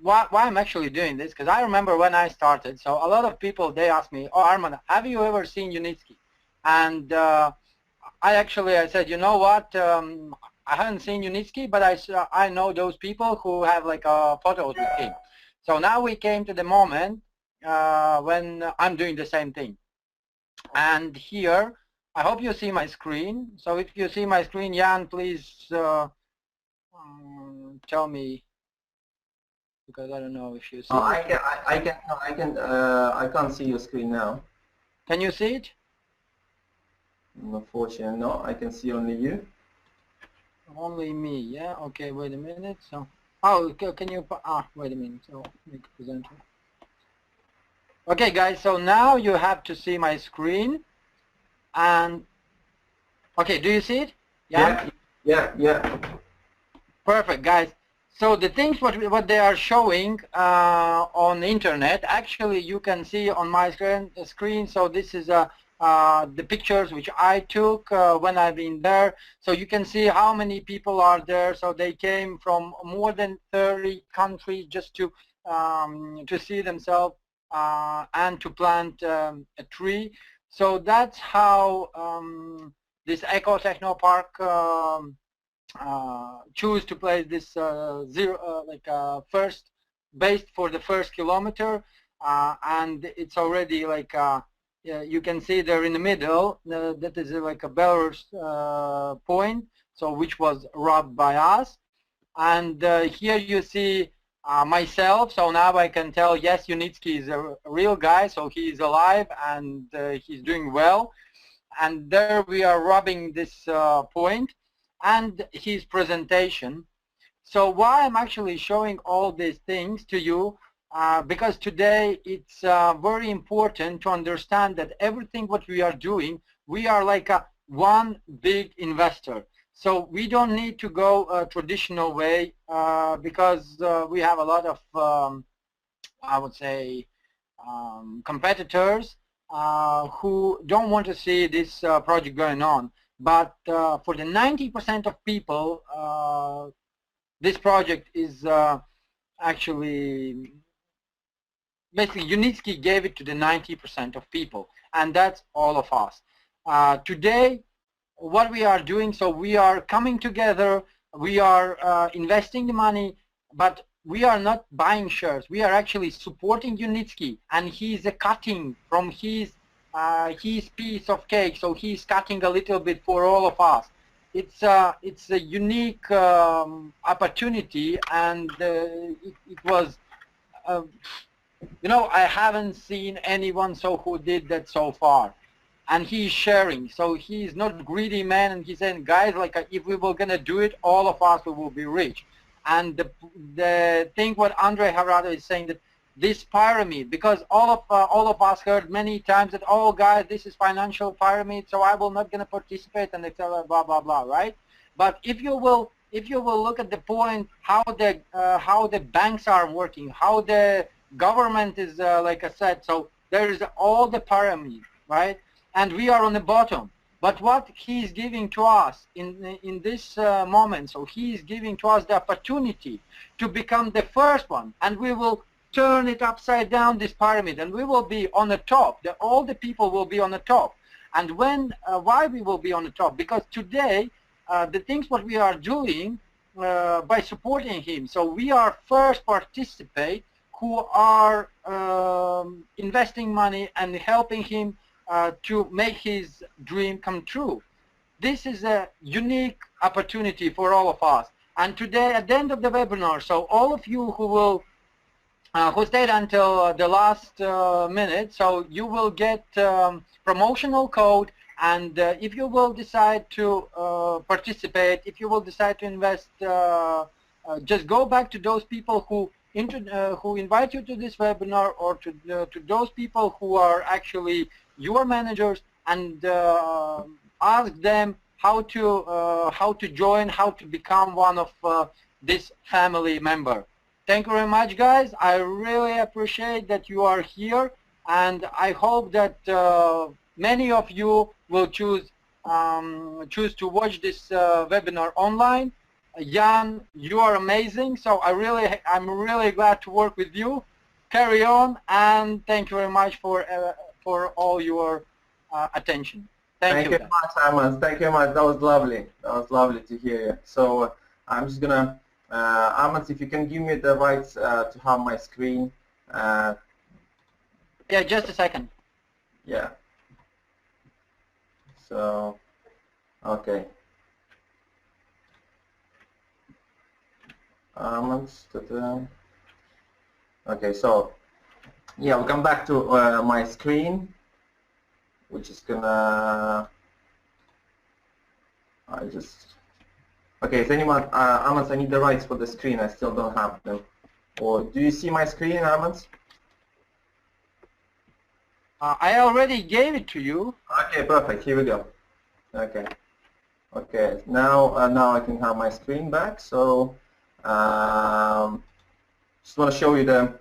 why I'm actually doing this, because I remember when I started, so a lot of people, they ask me, oh Arman, have you ever seen Unitsky? And I said, you know what, I haven't seen Unitsky, but I know those people who have like photos with him. So now we came to the moment when I'm doing the same thing. And here, I hope you see my screen. So if you see my screen, Jan, please tell me, because I don't know if you see Oh, it. I can't see your screen now. Can you see it? Unfortunately, no. I can see only you. Only me, yeah? Okay, wait a minute. So, oh, can you, wait a minute. So, make a presenter. Okay, guys, so now you have to see my screen. And, okay, do you see it? Yeah, yeah. Perfect, guys. So the things what they are showing on the internet, actually you can see on my screen. So this is the pictures which I took when I've been there. So you can see how many people are there. So they came from more than 30 countries just to see themselves and to plant a tree. So that's how this Eco Techno Park choose to place this first based for the first kilometer, and it's already like yeah, you can see there in the middle that is like a Belarus point, so which was robbed by us. And here you see myself, so now I can tell, yes, Unitsky is a real guy, so he is alive and he's doing well. And there we are robbing this point and his presentation. So why I'm actually showing all these things to you, because today it's very important to understand that everything what we are doing, we are like one big investor. So we don't need to go a traditional way because we have a lot of, I would say, competitors who don't want to see this project going on. But for the 90% of people, this project is actually, basically Unitsky gave it to the 90% of people, and that's all of us. Today, what we are doing, so we are coming together, we are investing the money, but we are not buying shares. We are actually supporting Unitsky, and he's cutting from his piece of cake. So he's cutting a little bit for all of us. It's a unique opportunity, and it was, you know, I haven't seen anyone who did that so far. And he's sharing, so he's not greedy man, and he's saying, guys, like if we were gonna do it, all of us we will be rich. And the thing what Andrei Harada is saying, that this pyramid, because all of us heard many times that, oh guys, this is financial pyramid, so I will not gonna participate, and they tell blah blah blah, right? But if you will look at the point how the banks are working, how the government is like I said, so there is all the pyramid, right? And we are on the bottom. But what he is giving to us in this moment, so he is giving to us the opportunity to become the first one, and we will turn it upside down, this pyramid, and we will be on the top. All the people will be on the top. And when why we will be on the top? Because today the things what we are doing by supporting him, so we are first participate who are investing money and helping him to make his dream come true. This is a unique opportunity for all of us. And today, at the end of the webinar, so all of you who will who stayed until the last minute, so you will get promotional code, and if you will decide to participate, if you will decide to invest, just go back to those people who invite you to this webinar, or to those people who are actually your managers, and ask them how to join, how to become one of this family member. Thank you very much, guys. I really appreciate that you are here, and I hope that many of you will choose to watch this webinar online. Jan, you are amazing. So I'm really glad to work with you. Carry on, and thank you very much for all your attention. Thank you very much, Armand. Thank you very much. That was lovely. That was lovely to hear you. So I'm just gonna, Armand, if you can give me the rights to have my screen. Yeah, just a second. Yeah. So, okay. Armand, okay, so yeah, we'll come back to my screen, which is gonna, okay, is anyone, Armand, I need the rights for the screen, I still don't have them. Or do you see my screen, Armand? I already gave it to you. Okay, perfect, here we go. Okay, okay, now I can have my screen back, so just want to show you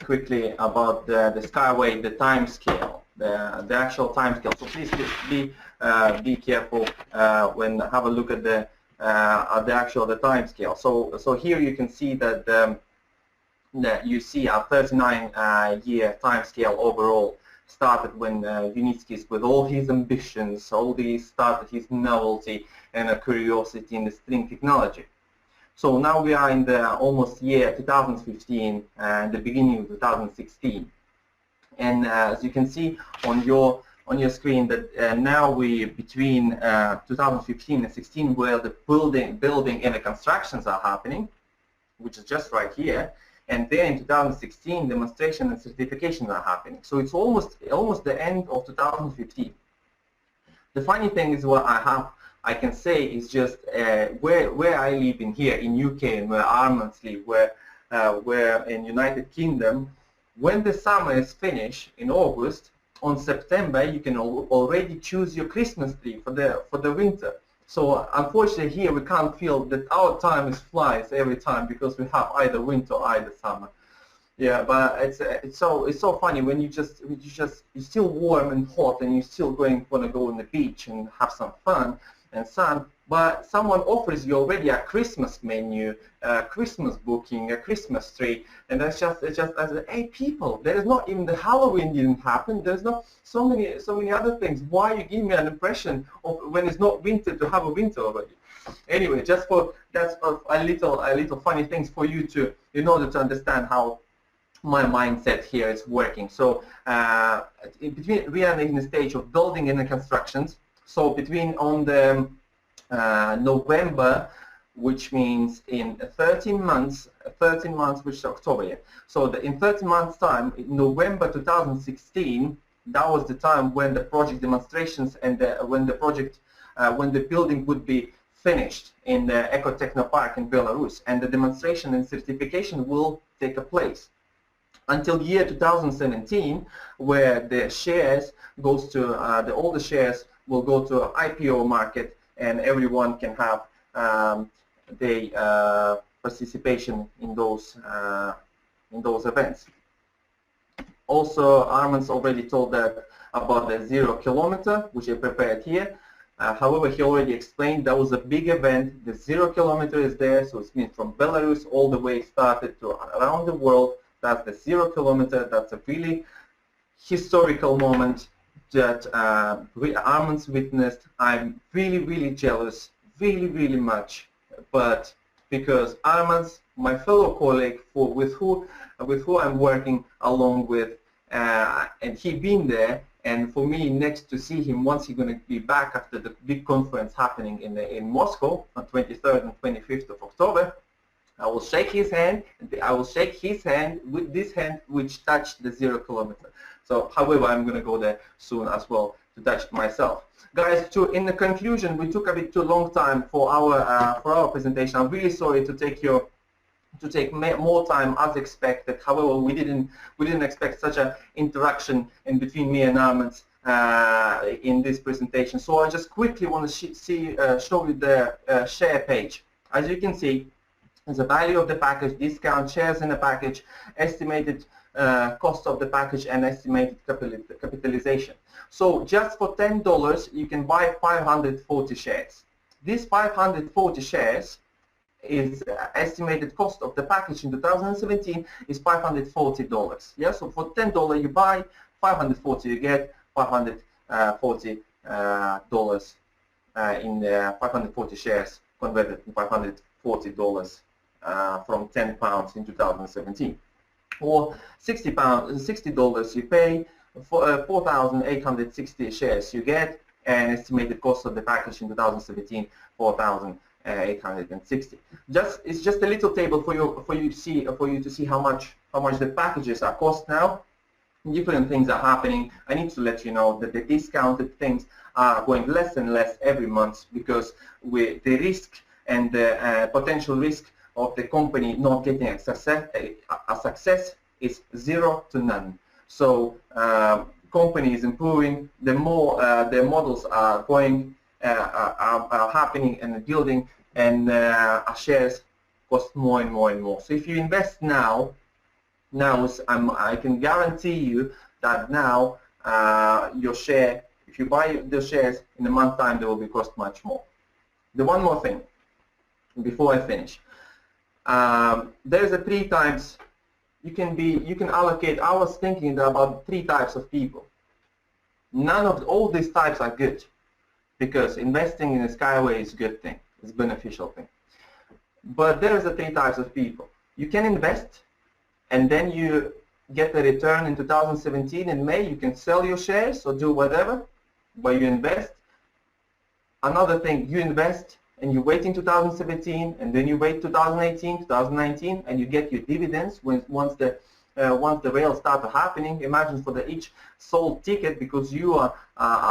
quickly about the Skyway, the time scale, the actual time scale. So please be careful when have a look at the time scale. So here you can see that you see a 39-year time scale overall started when Unitskis, with all his ambitions, started his novelty and a curiosity in the string technology. So now we are in the almost year 2015 and the beginning of 2016, and as you can see on your screen that now we between 2015 and 16, where the building and the constructions are happening, which is just right here, and then in 2016 demonstration and certification are happening. So it's almost the end of 2015. The funny thing is what I can say is just where I live in here in UK and where Armand live, where in United Kingdom, when the summer is finished in August, on September you can already choose your Christmas tree for the winter. So unfortunately here we can't feel that our time flies every time because we have either winter or either summer. Yeah, but it's so funny when you're still warm and hot and you still want to go on the beach and have some fun and sun, but someone offers you already a Christmas menu, a Christmas booking, a Christmas tree, and it's just as hey people, there is not even the Halloween didn't happen. There's not so many other things. Why you give me an impression of when it's not winter to have a winter already? Anyway, that's a little funny things for you to in order to understand how my mindset here is working. So we are in the stage of building and the constructions. So between on the November, which means in 13 months, which is October, yeah. So in 13 months time, in November 2016, that was the time when the project demonstrations and when the building would be finished in the Ecotechno Park in Belarus, and the demonstration and certification will take place until year 2017, where the shares goes to all the shares will go to IPO market, and everyone can have the participation in those events. Also, Armand's already told that about the 0 kilometer, which I prepared here. However, he already explained that was a big event. The 0 kilometer is there, so it means from Belarus all the way started to around the world. That's the 0 kilometer. That's a really historical moment that Armand's witnessed. I'm really jealous, really much, but because Armand's my fellow colleague with who I'm working along with, and he been there, and for me next to see him once he's going to be back after the big conference happening in Moscow on 23rd and 25th of October. I will shake his hand. I will shake his hand with this hand which touched the 0 kilometer. So, however, I'm going to go there soon as well to touch it myself. Guys, in the conclusion, we took a bit too long time for our presentation. I'm really sorry to take more time as expected. However, we didn't expect such an interaction in between me and Armand in this presentation. So I just quickly want to show you the share page. As you can see, there's a value of the package, discount, shares in the package, estimated cost of the package, and estimated capitalization. So just for $10, you can buy 540 shares. These 540 shares is estimated cost of the package in 2017 is $540. Yeah, so for $10 you buy, 540 you get, $540 in 540 shares converted to $540 from £10 in 2017. Or $60 you pay, 4,860 shares you get, and estimated cost of the package in 2017 4,860. It's just a little table for you to see how much the packages are cost now. Different things are happening. I need to let you know that the discounted things are going less and less every month because the risk and the potential risk of the company not getting a success is 0 to none. So company is improving. The more their models are going, are happening and building, and our shares cost more and more and more. So if you invest now, I can guarantee you that now your share, if you buy the shares in a month time, they will be cost much more. The one more thing before I finish, there's a 3 times you can allocate. I was thinking about 3 types of people. None of all these types are good, because investing in a Skyway is a good thing, it's a beneficial thing. But there's the 3 types of people. You can invest, and then you get a return in 2017 in May. You can sell your shares or do whatever, but you invest. Another thing, you invest and you wait in 2017, and then you wait 2018, 2019, and you get your dividends once the rails start happening. Imagine for each sold ticket, because you are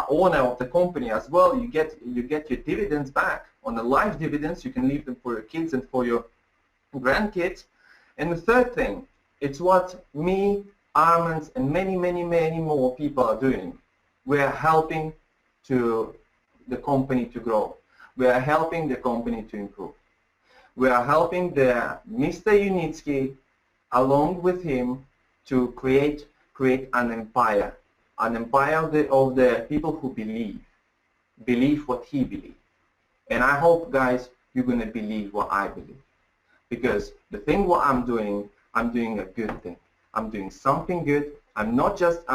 owner of the company as well, you get your dividends back on the live dividends. You can leave them for your kids and for your grandkids. And the third thing, it's what me, Armand, and many more people are doing. We are helping the company to grow. We are helping the company to improve. We are helping the Mr. Unitsky, along with him, to create an empire of the people who believe what he believes. And I hope, guys, you're going to believe what I believe, because the thing what I'm doing a good thing. I'm doing something good. I'm not just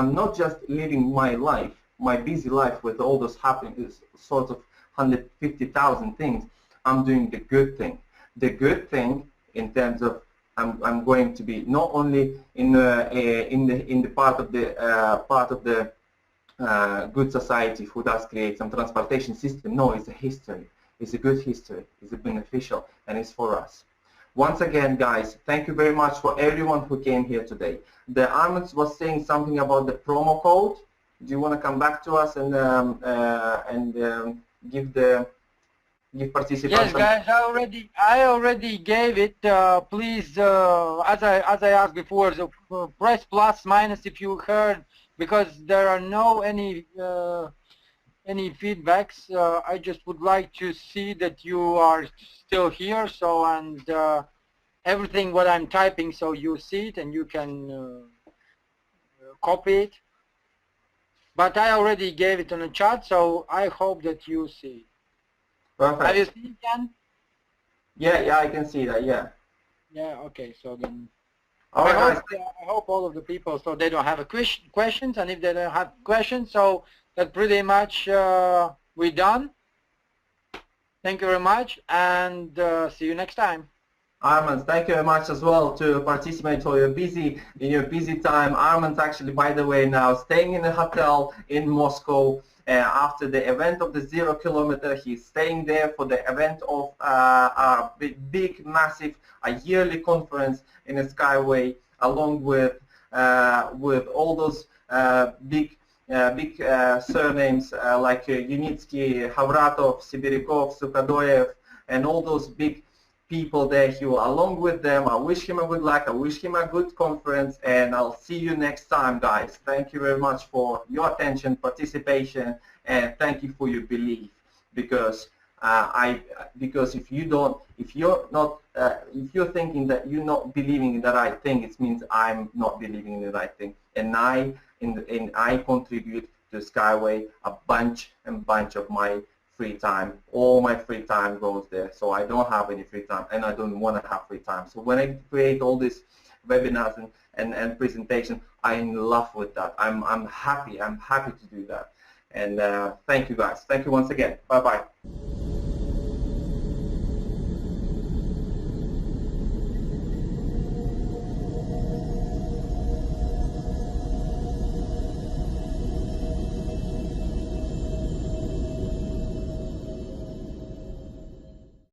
living my life, my busy life with all those happening, sorts of 150,000 things. I'm doing the good thing. The good thing in terms of I'm going to be not only in the part of the good society who does create some transportation system. No, it's a history. It's a good history. It's a beneficial, and it's for us. Once again, guys, thank you very much for everyone who came here today. The Armand was saying something about the promo code. Do you want to come back to us and give participants? Yes, guys, I already gave it. Please, as I asked before, so press plus minus if you heard, because there are no any feedbacks. I just would like to see that you are still here. So, and everything what I'm typing, so you see it and you can copy it. But I already gave it on the chat, so I hope that you see it. Perfect. Have you seen it, Jan? Yeah, I can see that. Yeah. Yeah. Okay. So then, All right, I hope all of the people, so they don't have a questions, and if they don't have questions, so that pretty much we're done. Thank you very much, and see you next time. Armand, thank you very much as well to participate for your busy time. Armand actually, by the way, now staying in a hotel in Moscow after the event of the 0 kilometer. He's staying there for the event of a big, massive, yearly conference in the Skyway, along with all those big surnames like Unitsky, Havratov, Sibirikov, Sukhadoyev, and all those big people there. He will, along with them. I wish him a good luck. I wish him a good conference, and I'll see you next time, guys. Thank you very much for your attention, participation, and thank you for your belief. Because if you're thinking that you're not believing in the right thing, it means I'm not believing in the right thing, and I contribute to Skyway a bunch of my free time. All my free time goes there, so I don't have any free time, and I don't want to have free time. So when I create all these webinars and presentation, I'm in love with that. I'm happy to do that. And thank you guys. Thank you once again. Bye bye.